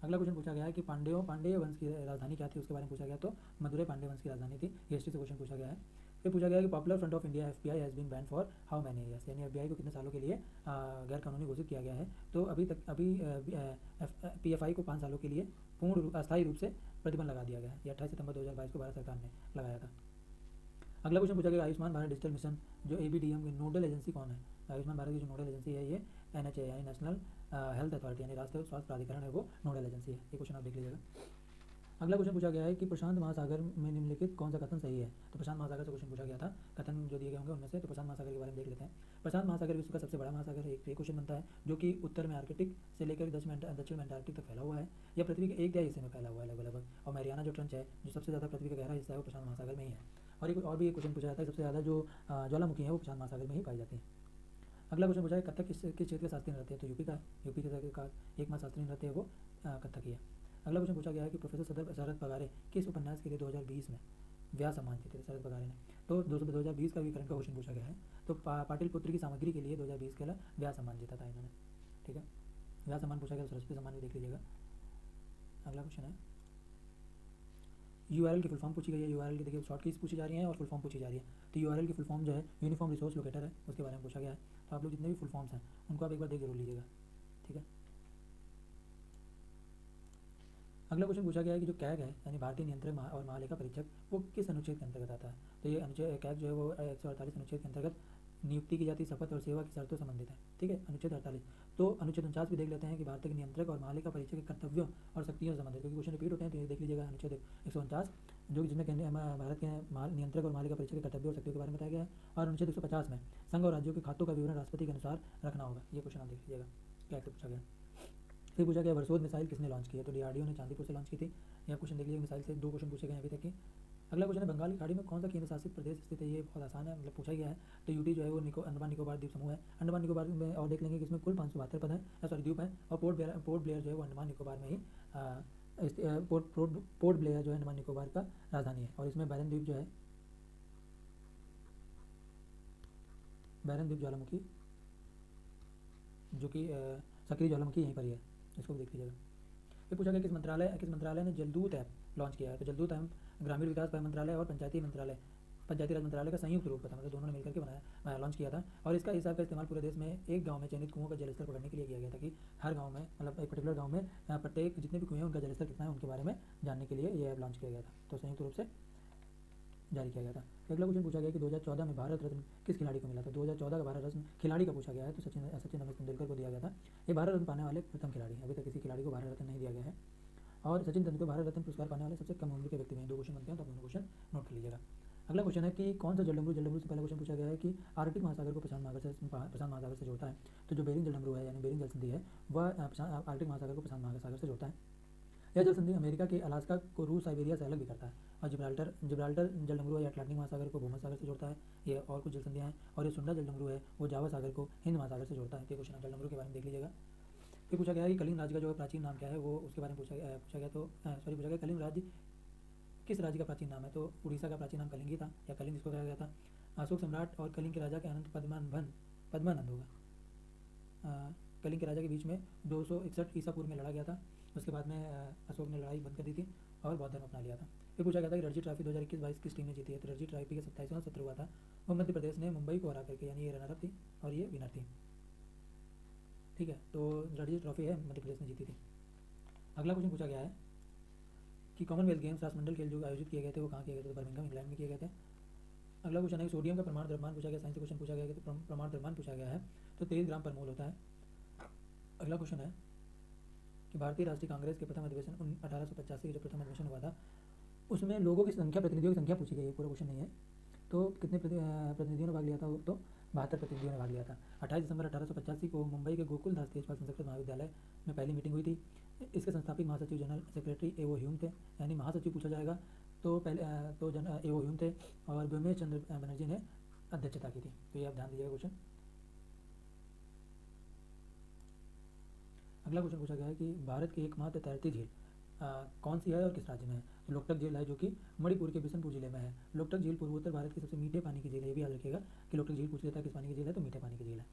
अगला क्वेश्चन पूछा गया है कि पांडेय वंश की राजधानी क्या थी, उसके बारे में पूछा गया। तो मदुरै पांडेय वंश की राजधानी थी। हिस्ट्री से क्वेश्चन पूछा गया है। फिर पूछा गया कि popular front of India FBI has been ban for how many years, यानी FBI को कितने सालों के लिए गैर कानूनी घोषित किया गया है। तो अभी PFI को 5 सालों के लिए अस्थायी रूप से प्रतिबंध लगा दिया गया है। ये 28 सितंबर 2022 को भारत सरकार ने लगाया था। अगला क्वेश्चन पूछा गया आयुष्मान भारत डिजिटल मिशन जो ABDM की नोडल एजेंसी कौन है। आयुष्मान भारत की जो नोडल एजेंसी है ये NHA यानी नेशनल हेल्थ अथॉरिटी यानी राष्ट्रीय स्वास्थ्य प्राधिकरण है, वो नोडल एजेंसी है। ये क्वेश्चन आप देख लीजिएगा। अगला क्वेश्चन पूछा गया है कि प्रशांत महासागर में निम्नलिखित कौन सा कथन सही है। तो प्रशांत महासागर से क्वेश्चन पूछा गया था, कथन जो दिए गए होंगे उनमें से। तो प्रशांत महासागर के बारे में देख लेते हैं। प्रशांत महासागर विश्व का सबसे बड़ा महासागर है, एक क्वेश्चन बनता है, जो कि उत्तर में आर्कटिक से लेकर दक्षिण में अंटार्कटिक तक फैला हुआ है। यह पृथ्वी के 1/3 हिस्से में फैला हुआ है लगभग। और मैरियाना जो ट्रंच है, जो सबसे ज़्यादा पृथ्वी का गहरा हिस्सा है, वो प्रशांत महासागर में ही है। और भी एक क्वेश्चन पूछा जाता है, सबसे ज़्यादा जो ज्वालामुखी है वो प्रशांत महासागर में ही पाई जाती है। अगला क्वेश्चन पूछा है कथक किस क्षेत्र का शास्त्रीय नृत्य है। तो यूपी का है। यूपी का एकमात्र शास्त्रीय नृत्य है वो कथक ही है। अगला क्वेश्चन पूछा गया है कि प्रोफेसर शरद पगारे किस उपन्यास के लिए 2020 में व्यास सम्मान जीते थे शरद पगारे ने। तो 2020 का भी करंट का क्वेश्चन पूछा गया है। तो पाटिल पुत्र की सामग्री के लिए 2020 के लिए व्यास सम्मान जीता था इन्होंने। ठीक है, व्यास सम्मान पूछा गया, तो सरस्वती सम्मान भी देख लीजिएगा। अगला क्वेश्चन है URL की फुल फॉर्म पूछी गई है। URL की देखिए शॉर्ट कीज पूछी जा रही हैं और फुल फॉर्म पूछी जा रही है। तो URL की फुल फॉर्म जो है यूनिफॉर्म रिसोर्स लोकेटर है, उसके बारे में पूछा गया है। तो आप लोग जितने भी फुल फॉर्म्स हैं उनको आप एक बार देख जरूर लीजिएगा। ठीक है, अगला क्वेश्चन पूछा गया है कि जो कैग है यानी भारतीय नियंत्रक और महालेखा परीक्षक, वो किस अनुच्छेद के अंतर्गत आता है। तो ये अनुच्छेद कैग जो है वो 148 अनुच्छेद के अंतर्गत नियुक्ति की जाती शपथ और सेवा की शर्तों से संबंधित है। ठीक है, अनुच्छेद 48। तो अनुच्छेद 49 भी देख लेते हैं कि भारतीय नियंत्रक और महालेखा परीक्षक के कर्तव्यों और शक्तियों से संबंधित, क्योंकि क्वेश्चन रिपीट होते हैं। तो ये देख लीजिएगा अनुच्छेद 149, जो जिसमें भारत के नियंत्रक और महालेखा परीक्षक के कर्तव्यों और शक्तियों के बारे में बताया गया है। और अनुच्छेद 150 में संघ और राज्यों के खातों का विवरण राष्ट्रपति के अनुसार रखना होगा। ये क्वेश्चन आप देख लीजिएगा, क्या पूछा गया। फिर पूछा गया वर्सोद मिसाइल किसने लॉन्च की है। तो DRDO ने चांदीपुर से लॉन्च की थी। यह क्वेश्चन देख लीजिए, मिसाइल से 2 क्वेश्चन पूछे गए हैं अभी तक के। अगला क्वेश्चन है बंगाल की खाड़ी में कौन सा केंद्र शासित प्रदेश स्थित है। ये बहुत आसान है, मतलब पूछा गया है। तो UT जो है वो अंडमान निकोबार द्वीप समूह है। अंडमान निकोबार में और देख लेंगे कि इसमें कुल 572 पद हैं, सॉरी द्वीप है। और पोर्ट ब्लेयर जो है वो अंडमान निकोबार में ही पोर्ट ब्लेयर जो है अंडमान निकोबार का राजधानी है। और इसमें बैरन द्वीप जो है, बैरन द्वीप ज्वालामुखी जो कि सक्रिय ज्वालामुखी यहीं पर ही है, इसको भी देख लीजिएगा। फिर पूछा गया किस मंत्रालय ने जलदूत ऐप लॉन्च किया है। तो जलदूत ऐप ग्रामीण विकास मंत्रालय और पंचायती राज मंत्रालय का संयुक्त रूप था, मतलब दोनों ने मिलकर के लॉन्च किया था। और इसका ऐप का इस्तेमाल पूरे देश में एक गांव में चयनित कुओं का जलस्तर पकड़ने के लिए किया गया था, कि हर गांव में, मतलब एक पर्टिकुलर गांव में प्रत्येक जितने भी कुएं हैं उनका जलस्तर कितना है उनके बारे में जानने के लिए ये ऐप लॉन्च किया गया था। तो संयुक्त रूप से जारी किया गया था। अगला क्वेश्चन पूछा गया कि 2014 में भारत रत्न किस खिलाड़ी को मिला था। 2014 का भारत रत्न खिलाड़ी का पूछा गया है। तो सचिन रमेश तेंदुलकर को दिया गया था। ये भारत रत्न पाने वाले प्रथम खिलाड़ी हैं, अभी तक किसी खिलाड़ी को भारत रत्न नहीं दिया गया है। और सचिन तेंदुलकर भारत रत्न पुरस्कार पाने वाले सबसे कम उम्र के व्यक्ति हैं। 2 क्वेश्चन बनते हैं, तो आप दोनों क्वेश्चन नोट कर लीजिएगा। अगला क्वेश्चन है कि कौन सा जलडमरू से पहला क्वेश्चन पूछा गया है कि आर्कटिक महासागर को प्रशांत महासागर से जोड़ता है। तो जो बेरिंग जलडमरू है यानी बेरिंग जल संधि है, वह आर्कटिक महासागर को प्रशांत महासागर से जोड़ता है। यह जल संधि अमेरिका के अलास्का को रूस साइबेरिया से अलग भी करता है। और जिब्राल्टर जलडमरू है या अटलांटिक महासागर को भूमध्य सागर से जोड़ता है। ये और कुछ जल संधियाँ हैं। और ये सुंडा जलडमरू है वो जावा सागर को हिंद महासागर से जोड़ता है। ये क्वेश्चन आप जलडमरू के बारे में देख लीजिएगा। फिर पूछा गया है कि कलिंग राज्य का जो प्राचीन नाम क्या है, वो उसके बारे में पूछा गया। तो पूछा गया कलिंग राज्य किस राज्य का प्राचीन नाम है। तो उड़ीसा का प्राचीन नाम कलिंग ही था, या कलिंग इसको कहा गया था। अशोक सम्राट और कलिंग के राजा के अनंत पद्मानंद होगा। कलिंग के राजा के बीच में 261 ईसा पूर्व में लड़ा गया था। उसके बाद में अशोक ने लड़ाई बंद कर दी थी और बौद्ध धर्म अपना लिया था। फिर पूछा गया था कि रणजी ट्रॉफी 2021-22 किस टीम ने जीती है। तो रणजी ट्रॉफी का 27वां सत्र हुआ था, वो मध्य प्रदेश ने मुंबई को हरा करके, यानी ये रनर अप थी और ये विनर थी। ठीक है, तो रणजी ट्रॉफी है मध्य प्रदेश ने जीती थी। अगला क्वेश्चन पूछा गया है कि कॉमनवेल्थ गेम्स राष्ट्रमंडल खेल जो आयोजित किए गए थे वो कहाँ किए गए थे। तो बर्मिंघम इंग्लैंड में किए गए थे। अगला क्वेश्चन है कि सोडियम का प्रमाण द्रव्यमान पूछा गया, साइंस क्वेश्चन पूछा गया कि प्रमाण द्रव्यमान पूछा गया है। तो 23 ग्राम पर मोल होता है। अगला क्वेश्चन है कि भारतीय राष्ट्रीय कांग्रेस के प्रथम अधिवेशन 1885 के जो प्रथम अधिवेशन हुआ था, उसमें लोगों की संख्या, प्रतिनिधियों की संख्या पूछी गई है। पूरा क्वेश्चन नहीं है। तो कितने प्रतिनिधियों ने भाग लिया था। तो 72 प्रतिनिधियों ने भाग लिया था। 28 दिसंबर 1885 को मुंबई के गोकुलदास तेजपाल संस्कृत महाविद्यालय में पहली मीटिंग हुई थी। इसके संस्थापक महासचिव जनरल सेक्रेटरी A.O. ह्यूम थे, यानी महासचिव पूछा जाएगा तो पहले तो A.O. ह्यूम थे और व्योमेश चंद्र बनर्जी ने अध्यक्षता की थी। तो ये आप ध्यान दीजिएगा क्वेश्चन। अगला क्वेश्चन पूछा गया है कि भारत की एकमात्र तैरती झील कौन सी है और किस राज्य में है। तो लोकटक झील है, जो कि मणिपुर के बिशनपुर जिले में है। लोकटक झील पूर्वोत्तर भारत की सबसे मीठे पानी की झील है। ये भी याद रखिएगा कि लोकटक झील पूछ लेता है किस पानी की झील है, तो मीठे पानी की झील है।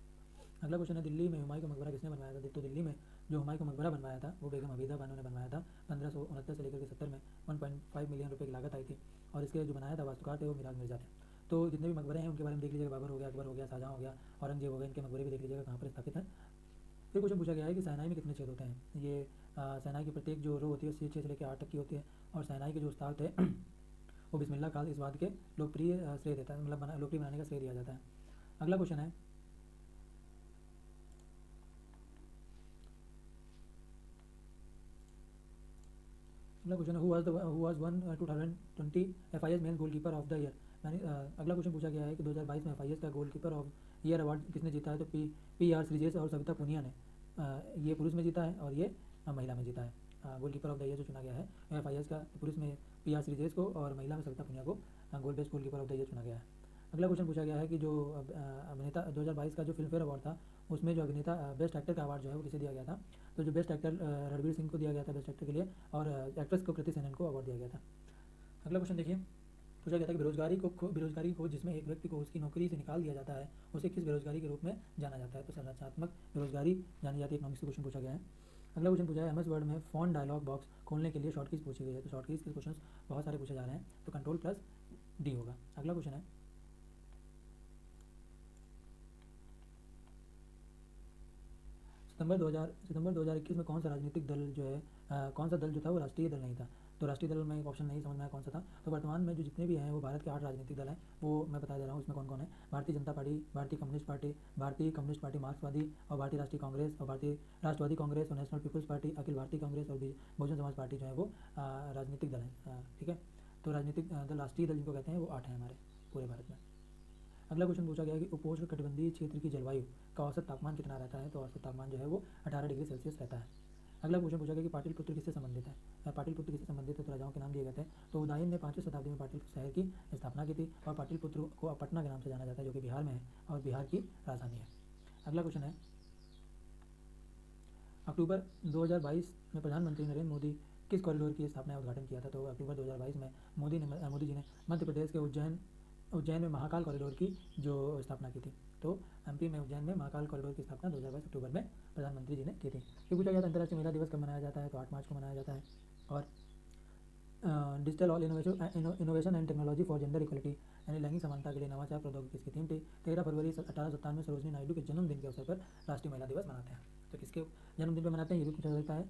अगला क्वेश्चन है दिल्ली में हुमायूं का मकबरा किसने बनवाया था। तो दिल्ली में जो हुमायूं का मकबरा बनवाया था वो बेगम हबीबा बानो ने बनवाया था। 1569 से लेकर के 70 में 1.5 मिलियन रुपये की लागत आई थी। और इसके जो बनाया था वास्तुकार थे वो मिराज मिर्जा थे। तो जितने भी मकबरे हैं उनके बारे में देख लीजिएगा। बाबर हो गया, अकबर हो गया, शाहजहां हो गया, औरंगजेब हो गया, इनके मकबरे भी देख लीजिएगा कहाँ पर स्थापित है। फिर क्वेश्चन पूछा गया है कि शहनाई में कितने छेद होते हैं। ये शहनाई की प्रत्येक जो रो होती है 6 से लेकर 8 तक की होती है। और शहनाई के जो उस्ताद थे वो बिस्मिल्लाह खान इस बात के लोकप्रिय श्रेय देता है, मतलब लोकप्रिय बनाने का श्रेय दिया जाता है। अगला क्वेश्चन है अगला क्वेश्चन है who was one 2020 FIS main goalkeeper of the year. यानी अगला क्वेश्चन पूछा गया है कि 2022 में FIS का गोलकीपर ऑफ ईयर अवार्ड किसने जीता है। तो PR श्रीजेश और सविता पुनिया ने ये पुरुष में जीता है और ये महिला में जीता है। गोलकीपर ऑफ द ईयर जो चुना गया है FIS का पुरुष में PR श्रीजेश को और महिला में सविता पुनिया को best goalkeeper of the year चुना गया है। अगला क्वेश्चन पूछा गया है कि जो अभिनेता 2022 का जो फिल्म फेयर अवार्ड था उसमें जो अभिनेता बेस्ट एक्टर का अवार्ड जो है वो किसे दिया गया था। तो जो बेस्ट एक्टर रणवीर सिंह को दिया गया था बेस्ट एक्टर के लिए और एक्ट्रेस को कृति सेनन को अवार्ड दिया गया था। अगला क्वेश्चन देखिए पूछा गया था कि बेरोजगारी को जिसमें एक व्यक्ति को उसकी नौकरी से निकाल दिया जाता है उसे किस बेरोजगारी के रूप में जाना जाता है। तो संरचनात्मक बेरोजगारी जानी जाती है, इकोनॉमिक्स का क्वेश्चन पूछा गया है। अगला क्वेश्चन पूछा है MS वर्ड में फ़ॉन्ट डायलॉग बॉक्स खोलने के लिए शॉर्ट कीज पूछी गई है। तो शॉर्ट कीज के क्वेश्चन बहुत सारे पूछे जा रहे हैं, तो Ctrl+D होगा। अगला क्वेश्चन है सितंबर 2021 में कौन सा राजनीतिक दल जो है कौन सा दल जो था वो राष्ट्रीय दल नहीं था। तो राष्ट्रीय दल में एक ऑप्शन नहीं समझ में आया कौन सा था। तो वर्तमान में जो जितने भी हैं वो भारत के 8 राजनीतिक दल हैं, वो मैं बता दे रहा हूँ उसमें कौन कौन है। भारतीय जनता पार्टी, भारतीय कम्युनिस्ट पार्टी मार्क्सवादी और भारतीय राष्ट्रीय कांग्रेस और भारतीय राष्ट्रवादी कांग्रेस और national peoples party, Akhil Bharatiya Congress और बहुजन समाज पार्टी जो है वो राजनीतिक दल हैं। ठीक है, तो राजनीतिक दल राष्ट्रीय दल जिनको कहते हैं वो 8 हैं हमारे पूरे भारत में। अगला क्वेश्चन पूछा गया कि उपोष्ण कटिबंधीय क्षेत्र की जलवायु का औसत तापमान कितना रहता है। तो औसत तापमान जो है वो 18 डिग्री सेल्सियस रहता है। अगला क्वेश्चन पूछा गया कि पाटलिपुत्र किससे संबंधित है। पाटलिपुत्र किससे संबंधित है। तो राजाओं के नाम दिए गए थे। तो उदयन ने 5वीं शताब्दी में पाटलिपुत्र शहर की स्थापना की थी और पाटलिपुत्र को पटना के नाम से जाना जाता है जो कि बिहार में है और बिहार की राजधानी है। अगला क्वेश्चन है अक्टूबर 2022 में प्रधानमंत्री नरेंद्र मोदी किस कॉरिडोर की स्थापना या उद्घाटन किया था। तो अक्टूबर 2022 में मोदी जी ने मध्य प्रदेश के उज्जैन में महाकाल कॉरिडोर की जो स्थापना की थी। तो MP में उज्जैन में महाकाल कॉरिडोर की स्थापना 2022 अक्टूबर में प्रधानमंत्री जी ने की थी। फिर पूछा गया था अंतर्राष्ट्रीय महिला दिवस कब मनाया जाता है। तो 8 मार्च को मनाया जाता है। और digital all innovation and technology for gender equality यानी लैंगिक समानता के लिए नवाचार प्रौद्योगिकी की थीम थी। 13 फरवरी 1857 में सरोजिनी नायडू के जन्मदिन के अवसर पर राष्ट्रीय महिला दिवस मनाते हैं। तो किसके जन्मदिन पर मनाते हैं ये भी पूछा जाता है।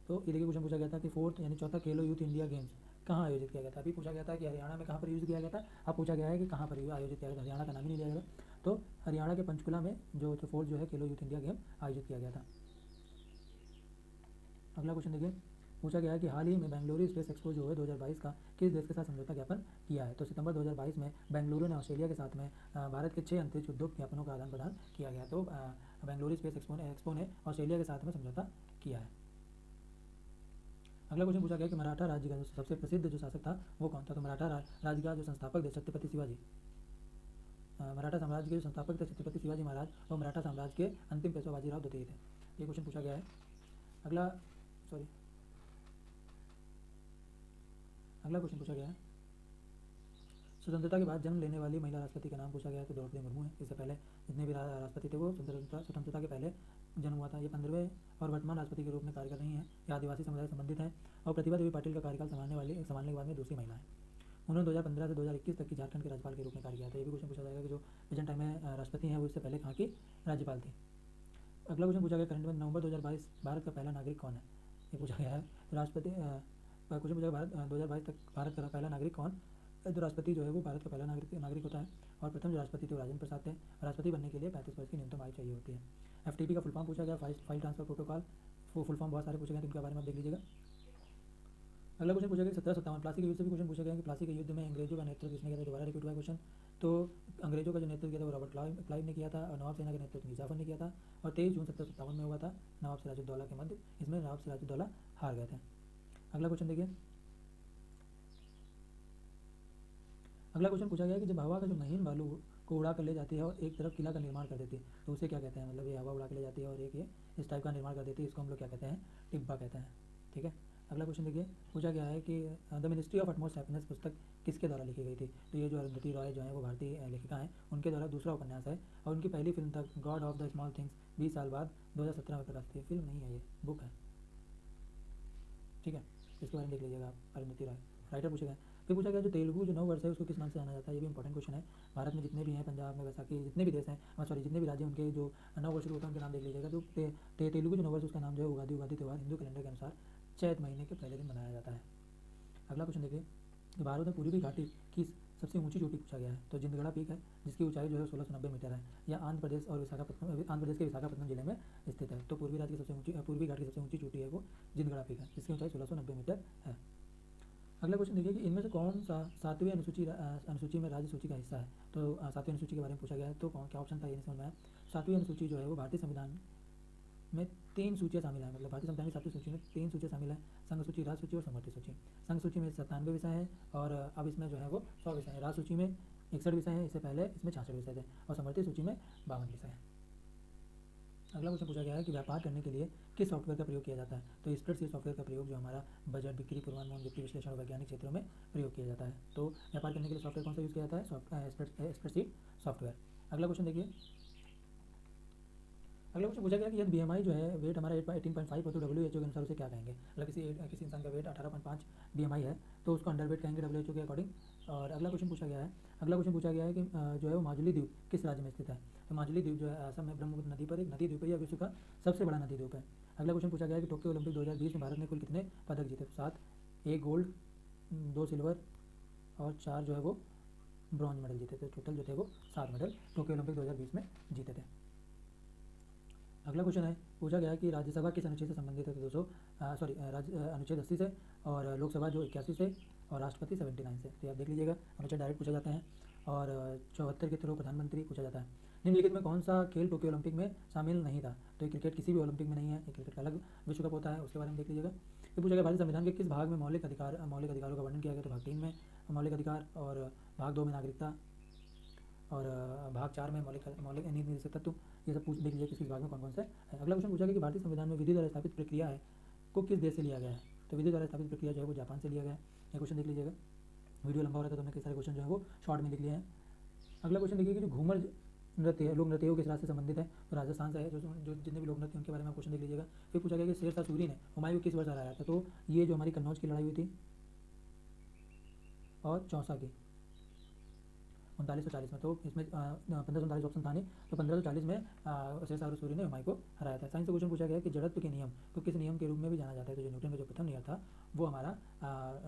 तो ये देखिए क्वेश्चन पूछा गया था कि 4th यानी चौथा खेलो यूथ इंडिया गेम्स कहाँ आयोजित किया गया था। अभी पूछा गया था कि हरियाणा में कहाँ पर आयोजित किया गया था। अब पूछा गया है कि कहाँ पर आयोजित किया गया था। हरियाणा का नाम ही नहीं लिया गया। तो हरियाणा के पंचकुला में जो 4th जो है खेलो यूथ इंडिया गेम आयोजित किया गया था। अगला क्वेश्चन देखिए पूछा गया है कि हाल ही में बेंगलुरु स्पेस एक्सपो जो है 2022 का किस देश के साथ समझौता ज्ञापन किया है। तो सितंबर 2022 में बेंगलुरु ने ऑस्ट्रेलिया के साथ में भारत के 6 अंतरिक्ष उद्योग ज्ञापनों का आदान प्रदान किया गया। तो बेंगलुरु स्पेस एक्सपो ने ऑस्ट्रेलिया के साथ में समझौता किया है। अगला क्वेश्चन पूछा गया कि मराठा राज्य का जो सबसे प्रसिद्ध जो शासक था वो कौन था। तो मराठा राज्य का जो संस्थापक थे छत्रपति शिवाजी। मराठा साम्राज्य के जो संस्थापक थे छत्रपति शिवाजी महाराज और मराठा साम्राज्य के अंतिम पेशवा बाजीराव द्वितीय थे। ये क्वेश्चन पूछा गया है। अगला क्वेश्चन पूछा गया है स्वतंत्रता के बाद जन्म लेने वाली महिला राष्ट्रपति का नाम पूछा गया है। तो द्रौपदी मुर्मू है। इससे पहले जितने भी राष्ट्रपति थे वो स्वतंत्रता के पहले जन्म हुआ था। ये 15वें और वर्तमान राष्ट्रपति के रूप में कार्य कर रही हैं। ये आदिवासी समुदाय से संबंधित हैं और प्रतिभा देवी पाटिल का कार्यकाल संभालने के बाद में दूसरी महिला है। उन्होंने 2015 से 2021 तक की झारखंड के राज्यपाल के रूप में कार्य किया था। ये भी क्वेश्चन पूछा जाएगा कि जो प्रेजेंट टाइम में राष्ट्रपति हैं वो इससे पहले कहाँ की राज्यपाल थी। अगला क्वेश्चन पूछा गया करंट में नवंबर 2022 भारत का पहला नागरिक कौन है। ये पूछा गया है। राष्ट्रपति क्वेश्चन पूछा गया 2022 तक भारत का पहला नागरिक कौन। जो राष्ट्रपति जो है वो भारत का पहला नागरिक होता है और प्रथम जो राष्ट्रपति थे राजेंद्र प्रसाद थे। राष्ट्रपति बनने के लिए 35 वर्ष की न्यूनतम आयु चाहिए होती है। FTP का फुल फॉर्म पूछा गया फाइल ट्रांसफर प्रोटोकॉल। वो फुल फॉर्म बहुत सारे पूछे गए, इनके बारे में आप देख लीजिएगा। अगला क्वेश्चन पूछा गया 1757 प्लासी के युद्ध से भी क्वेश्चन पूछा गया कि प्लासी के युद्ध में अंग्रेजों का नेतृत्व किसने किया था। दोबारा रिपीट हुआ क्वेश्चन। तो अंग्रेजों का जो नेतृत्व किया था वो रॉबर्ट क्लाइव ने किया था और नवाब सेना का नेतृत्व मीर ने किया था और 23 जून 1757 में हुआ था नवाब सिराजुद्दौला के मध्य। इसमें नवाब सिराजुद्दौला हार गए थे। अगला क्वेश्चन देखिए। अगला क्वेश्चन पूछा गया कि जब हवा का जो महीन बालू को उड़ा कर ले जाती है और एक तरफ किला का निर्माण कर देती है तो उसे क्या कहते हैं। मतलब ये हवा उड़ा के ले जाती है और एक ये इस टाइप का निर्माण कर देती है, इसको हम लोग क्या कहते हैं, टिब्बा कहते हैं। ठीक है। अगला क्वेश्चन देखिए पूछा गया है कि the ministry of utmost happiness पुस्तक किसके द्वारा लिखी गई थी। तो ये जो अरुंधति रॉय जो है वो भारतीय लेखिका हैं, उनके द्वारा दूसरा उपन्यास है और उनकी पहली फिल्म था God of the small things 20 साल बाद 2017 में प्रकाशित हुई। फिल्म नहीं है, ये बुक है। ठीक है, इसके बारे में देख लीजिएगा आप। अरुंधति रॉय राइटर पूछे गए। फिर पूछा गया जो तेलुगु जो 9 वर्ष है उसको किस नाम से जाना जाता है। ये भी इंपॉर्टेंट क्वेश्चन है। भारत में जितने भी हैं, पंजाब में वैसाखी, जितने भी देश हैं जितने भी राज्य हैं उनके जो 9 वर्ष होता है उनके नाम देख लीजिएगा। जो तेलुगु जो 9 वर्ष उसका नाम जो है उगादी त्यौहार हिंदू कैलेंडर के अनुसार चैत महीने के पहले दिन मनाया जाता है। अगला क्वेश्चन देखिए कि भारत में पूर्वी घाटी की सबसे ऊंची चोटी पूछा गया है। तो जिंदगड़ा पीक है जिसकी ऊंचाई जो है 1690 मीटर है। यह आंध्र प्रदेश के विशाखापट्टनम जिले में स्थित है। तो पूर्वी घाट की सबसे ऊंची चोटी है वो जिंदगड़ा पीक है जिसकी ऊंचाई 1690 मीटर है। अगला क्वेश्चन देखिए कि इनमें से कौन सा सातवीं अनुसूची में राज्य सूची का हिस्सा है। तो सातवीं अनुसूची के बारे में पूछा गया है, तो क्या ऑप्शन था ये नहीं समझ में आया। सातवीं अनुसूची जो है वो भारतीय संविधान में 3 सूचियाँ शामिल हैं, मतलब भारतीय संविधान की सातवीं सूची में 3 सूचियाँ शामिल हैं, संघ सूची, राज्य सूची और समवर्ती सूची। संघ सूची में 97 विषय हैं और अब इसमें जो है वो 100 विषय हैं। राज्य सूची में 61 विषय हैं, इससे पहले इसमें 66 विषय थे और समवर्ती सूची में 52 विषय हैं। अगला क्वेश्चन पूछा गया है कि व्यापार करने के लिए किस सॉफ्टवेयर का प्रयोग किया जाता है। तो स्प्रेडशीट सॉफ्टवेयर का प्रयोग जो हमारा बजट, बिक्री, पूर्वानुमान, वित्तीय विश्लेषण और वैज्ञानिक क्षेत्रों में प्रयोग किया जाता है। तो व्यापार करने के लिए सॉफ्टवेयर कौन सा यूज़ किया जाता है, स्प्रेडशीट सॉफ्टवेयर। अगला क्वेश्चन देखिए, अगला क्वेश्चन पूछा गया कि यदि BMI जो है वेट हमारा 18.5 हो तो WHO के अनुसार उसे क्या कहेंगे। मतलब किसी इंसान का वेट 18.5 BMI है तो उसको अंडर वेट कहेंगे WHO के अकॉर्डिंग। और अगला क्वेश्चन पूछा गया है कि जो है वो माजुली द्वीप किस राज्य में स्थित है। तो माजुली द्वीप जो है असम में ब्रह्मपुत्र नदी पर एक नदी द्वीप है या विश्व का सबसे बड़ा नदी द्वीप है। अगला क्वेश्चन पूछा गया है कि टोक्यो ओलंपिक 2020 में भारत ने कुल कितने पदक जीते। तो 7, 1 गोल्ड, 2 सिल्वर और 4 जो है वो ब्रॉन्ज मेडल जीते थे। टोटल जो थे वो 7 मेडल टोक्यो ओलंपिक 2020 में जीते थे। अगला क्वेश्चन है, पूछा गया कि राज्यसभा किस अनुच्छेद से संबंधित है। तो अनुच्छेद 80 से, और लोकसभा जो 81 से, और राष्ट्रपति 79 से। तो आप देख लीजिएगा, अनुच्छेद डायरेक्ट पूछा जाते हैं। और 74 के थ्रू प्रधानमंत्री पूछा जाता है। निम्नलिखित में कौन सा खेल टोक्यो ओलंपिक में शामिल नहीं था। तो क्रिकेट किसी भी ओलंपिक में नहीं है, क्रिकेट का अलग विश्व कप होता है, उसके बारे में देख लीजिएगा। ये पूछा गया भारतीय संविधान के किस भाग में मौलिक अधिकारों का वर्णन किया गया। तो भाग 3 में मौलिक अधिकार, और भाग 2 में नागरिकता, और भाग 4 में मौलिक नीति तत्व। ये सब पूछ देख लीजिए किस भाग में कौन कौन सा है। अगला क्वेश्चन पूछा गया कि भारतीय संविधान में विधि द्वारा स्थापित प्रक्रिया है को किस देश से लिया गया है। तो विधि द्वारा स्थापित प्रक्रिया जो है वो जापान से लिया गया है। ये क्वेश्चन देख लीजिएगा, वीडियो लंबा हो रहा था तो हमने कई सारे क्वेश्चन जो है वो शॉर्ट में लिख लिए हैं। अगला क्वेश्चन देखिए कि जो घूमर नृत्य है, लोक नृत्य वो किस राज्य से संबंधित है। तो राजस्थान से है। जो जितने भी लोक नृत्य उनके बारे में क्वेश्चन देख लीजिएगा। फिर पूछा गया कि शेर शाह सूरी ने हुमायूं को किस वर्ष हराया था। तो ये जो हमारी कन्नौज की लड़ाई हुई थी, और चौसा की 1940 में। तो इसमें 1539 ऑप्शन था नहीं, तो 1540 में शेर शाह सूरी ने हुमायूं को हराया था। साइंस से क्वेश्चन पूछा गया कि जड़त्व के नियम को किस नियम के रूप में भी जाना जाता है। तो जो न्यूटन का जो प्रथम नियम था वो हमारा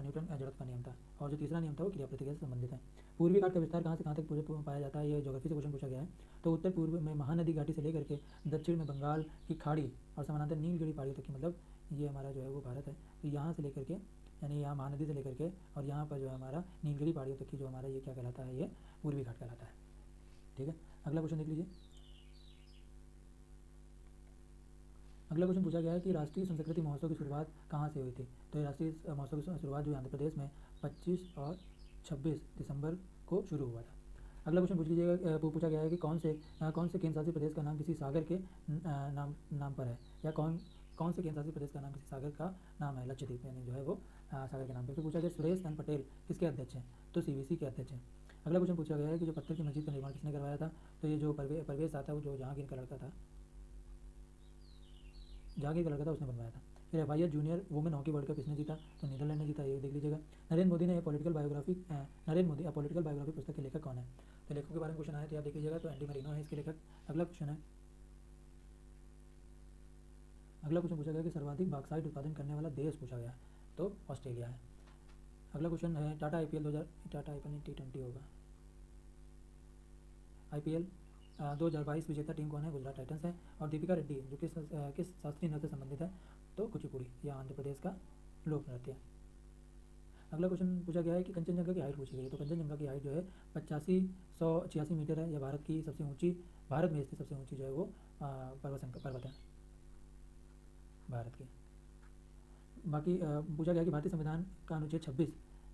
न्यूटन जड़त्व का नियम था, और जो तीसरा नियम था वो क्रिया प्रतिक्रिया से संबंधित है। पूर्वी घाट का विस्तार कहाँ से कहाँ तक पाया जाता है, ये ज्योग्राफी से क्वेश्चन पूछा गया है। तो उत्तर पूर्व में महानदी घाटी से लेकर के दक्षिण में बंगाल की खाड़ी और समानांतर नीलगिरी पहाड़ियों तक की, मतलब ये हमारा जो है वो भारत है। तो यहाँ से लेकर के, यानी यहाँ महानदी से लेकर के और यहाँ पर जो है हमारा नीलगिरी पहाड़ियों तक की जो हमारा ये क्या कहलाता है, ये पूर्वी घाट कहलाता है। ठीक है, अगला क्वेश्चन देख लीजिए। अगला क्वेश्चन पूछा गया है कि राष्ट्रीय संस्कृति महोत्सव की शुरुआत कहाँ से हुई थी। तो ये राष्ट्रीय महोत्सव की शुरुआत जो आंध्र प्रदेश में 25 और 26 दिसंबर को शुरू हुआ था। अगला क्वेश्चन पूछा गया है कि कौन से केंद्र शासित प्रदेश का नाम किसी सागर के नाम पर है, या कौन से केंद्र शासित प्रदेश का नाम किसी सागर का नाम है, लक्षद्वीप, यानी जो है वो सागर के नाम पर। तो पूछा गया सुरेश चंद्र पटेल किसके अध्यक्ष हैं। तो CBC के अध्यक्ष हैं। अगला क्वेश्चन पूछा गया है कि जो पत्थर की मस्जिद का निर्माण किसने करवाया था। तो ये जो परवेज आता है, वो जो जहांगीर का लड़का था, उसने बनवाया था। फिर FIS junior women hockey world cup किसने जीता। तो नीदरलैंड ने जीता, ये देख लीजिएगा। Narendra Modi a political biography पुस्तक के लेखक कौन है। तो लेखकों के बारे में क्वेश्चन आया तो आप देख लीजिएगा। तो एंडी मरीनो है इसके लेखक। अगला क्वेश्चन पूछा गया कि सर्वाधिक बॉक्साइट उत्पादन करने वाला देश पूछा गया, तो ऑस्ट्रेलिया है। अगला क्वेश्चन है टाटा IPL T20 होगा। IPL 2022 विजेता टीम कौन है, गुजरात टाइटंस है। और दीपिका रेड्डी जो किस शास्त्रीय नृत्य से संबंधित है, तो कुचिपुड़ी, या आंध्र प्रदेश का लोक नृत्य है। अगला क्वेश्चन पूछा गया है कि कंचनजंगा की हाइट पूछी गई है। तो कंचनजंगा की हाइट जो है 8586 मीटर है। यह भारत में स्थित सबसे ऊँची जो है वो पर्वत है भारत की। बाकी पूछा गया कि भारतीय संविधान का अनुच्छेद 26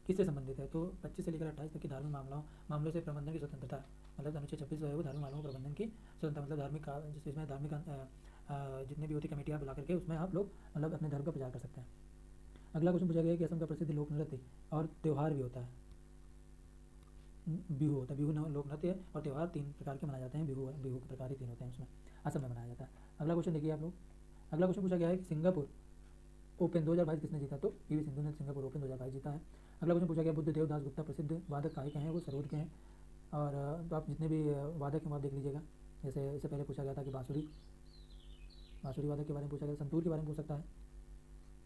किससे संबंधित है। तो 25 से लेकर 28 तक की धार्मिक मामलों से प्रबंधन की स्वतंत्रता, मतलब अनुच्छेद 26 जो है वो धार्मिक मामलों को प्रबंधन की स्वतंत्रता, मतलब जिसमें धार्मिक जितने भी होती कमेटी आप बुला करके उसमें आप लोग मतलब अपने धर्म का प्रचार कर सकते हैं। अगला क्वेश्चन पूछा गया कि असम का प्रसिद्ध लोक नृत्य और त्यौहार भी होता है, बिहू होता है। बिहू लोक नृत्य है और त्यौहार 3 प्रकार के मनाए जाते हैं। बिहू के प्रकार ही 3 होते हैं, उसमें असम में मनाया जाता है। अगला क्वेश्चन देखिए आप लोग। अगला क्वेश्चन पूछा गया है कि सिंगापुर ओपन 2022 किसने जीता। तो PV सिंधु ने सिंगापुर ओपन 2022 जीता है। अगला क्वेश्चन पूछा गया बुद्धदेव दास गुप्ता प्रसिद्ध वादक काहे के हैं, वो सरोद के हैं। और तो आप जितने भी वादक हैं वो आप देख लीजिएगा। जैसे इससे पहले पूछा गया था कि बांसुरी वादक के बारे में पूछा गया, संतूर के बारे में पूछ सकता है,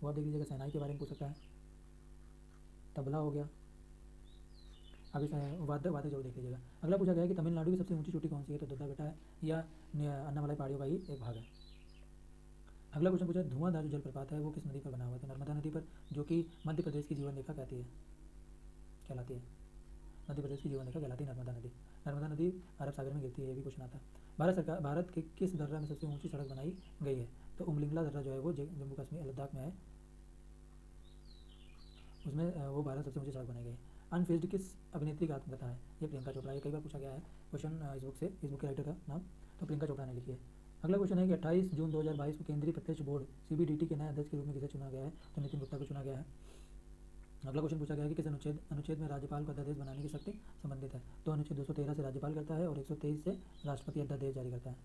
वो आप देख लीजिएगा। शहनाई के बारे में पूछ सकता है, तबला हो गया। अभी वादक जरूर देख लीजिएगा। अगला पूछा गया कि तमिलनाडु की सबसे ऊंची चोटी कौन सी है। तो दद्दा बेटा है, या अन्नामलाई पहाड़ियों का ही एक भाग है। अगला क्वेश्चन पूछा धुआंधार जो जलप्रपात है वो किस नदी पर बना हुआ है। तो नर्मदा नदी पर, जो कि मध्य प्रदेश की जीवन रेखा कहती है। कहलाती है? मध्य प्रदेश की जीवन रेखा कहलाती है नर्मदा नदी। नर्मदा नदी अरब सागर में गिरती है, ये भी क्वेश्चन आता है। भारत के किस दर्रा में सबसे ऊंची सड़क बनाई गई है? तो उमलिंगला दर्रा जो है वो जम्मू कश्मीर लद्दाख में है, उसमें वो भारत सबसे ऊंची सड़क बनाई गई है। अनफेज्ड किस अभिनेत्री का आत्मकथा है? ये प्रियंका चोपड़ा। ये कई बार पूछा गया है क्वेश्चन इस बुक से, इस बुक के राइटर का नाम तो प्रियंका चोपड़ा ने लिखी है। अगला क्वेश्चन है कि 28 जून 2022 को केंद्रीय प्रत्यक्ष बोर्ड CBDT के नए अध्यक्ष के रूप में किसे चुना गया है? तो नितिन गुप्ता को चुना गया है। अगला क्वेश्चन पूछा गया है कि किस अनुच्छेद में राज्यपाल को अध्यादेश बनाने की शक्ति संबंधित है? तो अनुच्छेद 213 से राज्यपाल करता है और 123 से राष्ट्रपति अध्यादेश जारी करता है।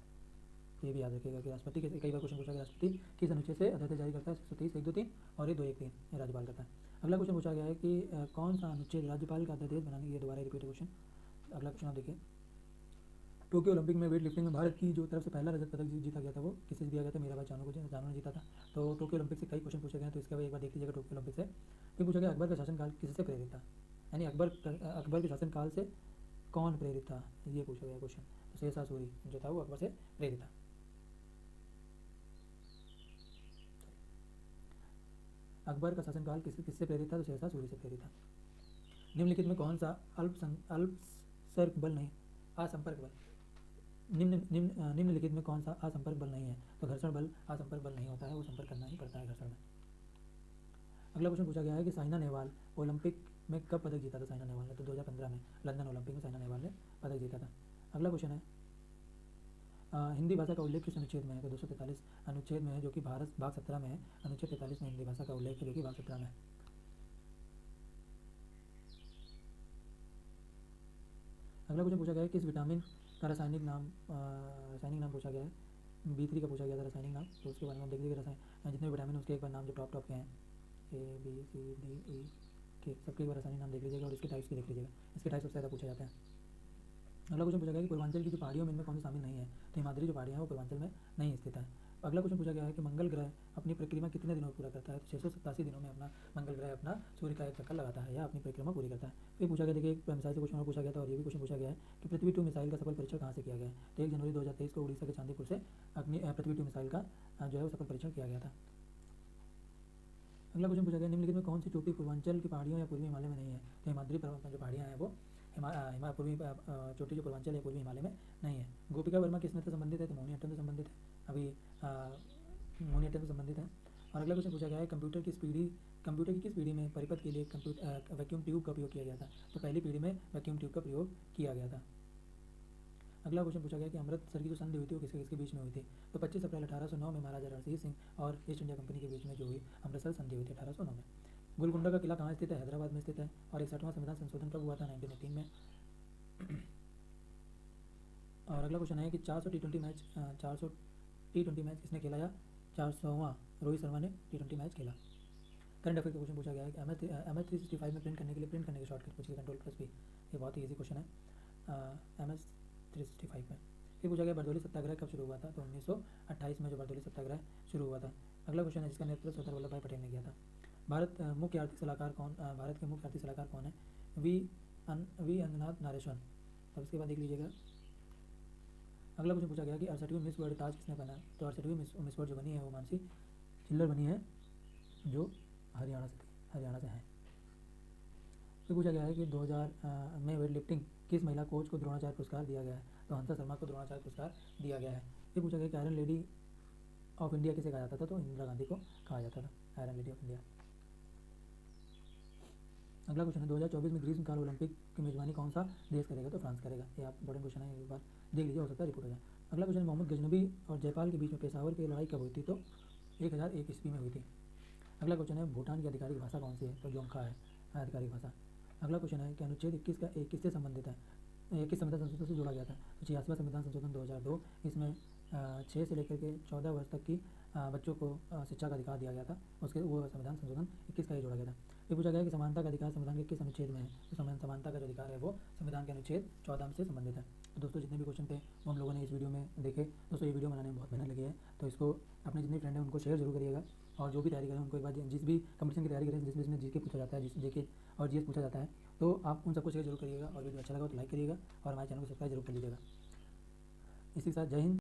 तो ये भी याद रखिएगा कि राष्ट्रपति के कई बार क्वेश्चन पूछा गया राष्ट्रपति किस अनुच्छेद से अध्यादेश जारी करता है? 130 1 2 3 और 213 ये राज्यपाल करता है। अगला क्वेश्चन पूछा गया है कि कौन सा अनुच्छेद राज्यपाल का अध्यादेश बनाने की, ये दोबारा रिपीट क्वेश्चन। अगला क्वेश्चन आप देखिए, टोक्यो ओलंपिक में वेट लिफ्टिंग में भारत की जो तरफ से पहला रजत पदक जीता गया था वो किसे दिया गया था? मीराबाई चानू ने जीता था। तो टोक्यो ओलंपिक से कई क्वेश्चन पूछे गए हैं, तो इसका एक बार देख लीजिएगा टोक्यो ओलंपिक से। फिर पूछा गया अकबर का शासनकाल किससे प्रेरित था? यानी अकबर के शासनकाल से कौन प्रेरित था, ये पूछा गया क्वेश्चन। तो शेरशाह सूरी जो था वो अकबर से प्रेरित था। अकबर का शासनकाल किससे प्रेरित था? तो शेरशाह सूरी से प्रेरित था। निम्नलिखित में कौन सा अल्पसंपर्क बल नहीं, असंपर्क बल, निम्नलिखित में कौन सा असंपर्क बल नहीं है? तो घर्षण बल असंपर्क बल नहीं होता है, वो संपर्क करना ही पड़ता है घर्षण में। अगला क्वेश्चन पूछा गया है कि साइना नेहवाल ओलंपिक में कब पदक जीता था? साइना नेहवाल ने तो 2015 में लंदन ओलंपिक में साइना नेहवाल ने पदक जीता था। अगला क्वेश्चन है हिंदी भाषा का उल्लेख किस अनुच्छेद में है? तो 243 अनुच्छेद में है, जो कि भारत भाग 17 में है। अनुच्छेद 43 में हिंदी भाषा का उल्लेख है, जो कि भाग 17 में है। अगला क्वेश्चन पूछा गया है किस विटामिन का रासायनिक नाम पूछा गया है? B3 का पूछा गया था रासायनिक नाम, तो उसके बारे में देख लीजिए। रसायन जितने विटामिन उसके एक बार नाम जो टॉप के हैं ABCDE के सबके एक बार रासायनिक नाम देख लीजिएगा और इसके टाइप्स भी देख लीजिएगा। इसके टाइप्स सबसे ज़्यादा पूछे जाते हैं। अगला क्वेश्चन पूछा गया कि पूर्वांचल की जो पहाड़ियों में इनमें कौन सी शामिल नहीं है? तो हिमाद्री जो पहाड़ियाँ हैं वो पूर्वांचल में नहीं स्थित है। अगला क्वेश्चन पूछा गया है कि मंगल ग्रह अपनी परिक्रमा कितने दिनों में पूरा करता है? तो 687 दिनों में अपना मंगल ग्रह अपना सूर्य का एक चक्कर लगाता है या अपनी परिक्रमा पूरी करता है। फिर पूछा गया, देखिए एक मिसाइल से क्वेश्चन और पूछा गया था और ये भी क्वेश्चन पूछा गया है कि पृथ्वी 2 मिसाइल का सफल परीक्षण कहाँ से किया गया है? तो 1 जनवरी 2023 को उड़ीसा के चांदीपुर से अपनी पृथ्वी 2 मिसाइल का जो है वो सफल परीक्षण किया गया था। अगला क्वेश्चन पूछा गया निम्नलिखित में कौन सी चोटी पूर्वांचल की पहाड़ियों या पूर्वी हिमालय में नहीं है? तो हिमाद्री पर्वत में जो पहाड़ियाँ हैं वो पूर्वी चोटी जो पूर्वांचल या पूर्वी हिमालय में नहीं है। गोपिका वर्मा किस नृत्य से संबंधित है? तो मोहिनीअट्टम से संबंधित है। अभी मोहिनीअट्टम से संबंधित है। और अगला क्वेश्चन पूछा गया है कंप्यूटर की किस पीढ़ी में परिपथ के लिए वैक्यूम ट्यूब का उपयोग किया गया था? तो पहली पीढ़ी में वैक्यूम ट्यूब का प्रयोग किया गया था। अगला क्वेश्चन पूछा गया कि अमृतसर की जो संधि हुई थी वो किसके बीच में हुई थी? तो 25 अप्रैल 1809 में महाराजा रणजीत सिंह और ईस्ट इंडिया कंपनी के बीच में जो हुई अमृतसर संधि हुई थी 1809 में। गोलकुंडा का किला कहाँ स्थित है? हैदराबाद में स्थित है। और 61वां संविधान संशोधन कब हुआ था? 1918 में। और अगला क्वेश्चन है कि 400 टी20 मैच किसने खेला या 400वां रोहित शर्मा ने टी20 मैच खेला। करंट अफेयर का क्वेश्चन पूछा गया है कि MS-365 में प्रिंट करने के शॉर्टकट पूछिए Ctrl+V। ये बहुत ही ईजी क्वेश्चन है MS-365 में। फिर पूछा गया बरदौली सत्याग्रह कब शुरू हुआ था? तो 1928 में जो बरदौली सत्याग्रह शुरू हुआ था। अगला क्वेश्चन है जिसका नेतृत्व सरदार वल्लभ भाई पटेल ने किया था। भारत के मुख्य आर्थिक सलाहकार कौन है? वी अंजनाथ नारेश्वन। तब उसके बाद देख लीजिएगा। अगला क्वेश्चन पूछा गया कि 68वीं मिस वर्ल्ड ताज किसने पहना है? तो 68वीं मिस वर्ल्ड जो बनी है वो मानसी चिल्लर बनी है, जो हरियाणा से है। फिर पूछा गया है कि 2000 में वेट लिफ्टिंग किस महिला कोच को द्रोणाचार्य पुरस्कार दिया गया है? तो हंसा शर्मा को द्रोणाचार्य पुरस्कार दिया गया है। फिर पूछा गया कि आयरन लेडी ऑफ इंडिया किसे कहा जाता था? तो इंदिरा गांधी को कहा जाता था आयरन लेडी ऑफ इंडिया। अगला क्वेश्चन है 2024 में ग्रीष्मकाल ओलंपिक की मेजबानी कौन सा देश करेगा? तो फ्रांस करेगा। ये आप इंपॉर्टेंट क्वेश्चन है, एक बार देख लीजिए, हो सकता है रिपोर्ट हो जाए। अगला क्वेश्चन मोहम्मद गजनबी और जयपाल के बीच में पेशावर की लड़ाई कब हुई थी? तो 1001 ईस्वी में हुई थी। अगला क्वेश्चन है भूटान की आधिकारिक भाषा कौन सी है? तो जोंगखा है आधिकारिक भाषा। अगला क्वेश्चन है कि अनुच्छेद 21 का किससे संबंधित है? 21 संविधान संशोधन से जोड़ा गया था। तो 86वां संविधान संशोधन 2002, इसमें 6 से लेकर के 14 वर्ष तक की बच्चों को शिक्षा का अधिकार दिया गया था। उसके वो संविधान संशोधन 21 का ही जोड़ा गया था। फिर पूछा गया कि समानता का अधिकार संविधान के किस अनुच्छेद में है? तो समानता का जो अधिकार है वो संविधान के अनुच्छेद 14 से संबंधित है। तो दोस्तों जितने भी क्वेश्चन थे वो हम लोगों ने इस वीडियो में देखे। दोस्तों ये वीडियो बनाने में बहुत मेहनत लगी है, तो इसको अपने जितने फ्रेंड हैं उनको शेयर जरूर करिएगा। और जो भी तैयारी करें उनको एक बार जिस भी कंपटीशन की तैयारी करें जिसमें जीके पूछा जाता है, जीके और जीएस पूछा जाता है, तो आप उन सबको शेयर जरूर करिएगा। और वीडियो अच्छा लगा तो लाइक करिएगा और हमारे चैनल को सब्सक्राइब जरूर कर लीजिएगा। इसी के साथ जय हिंद।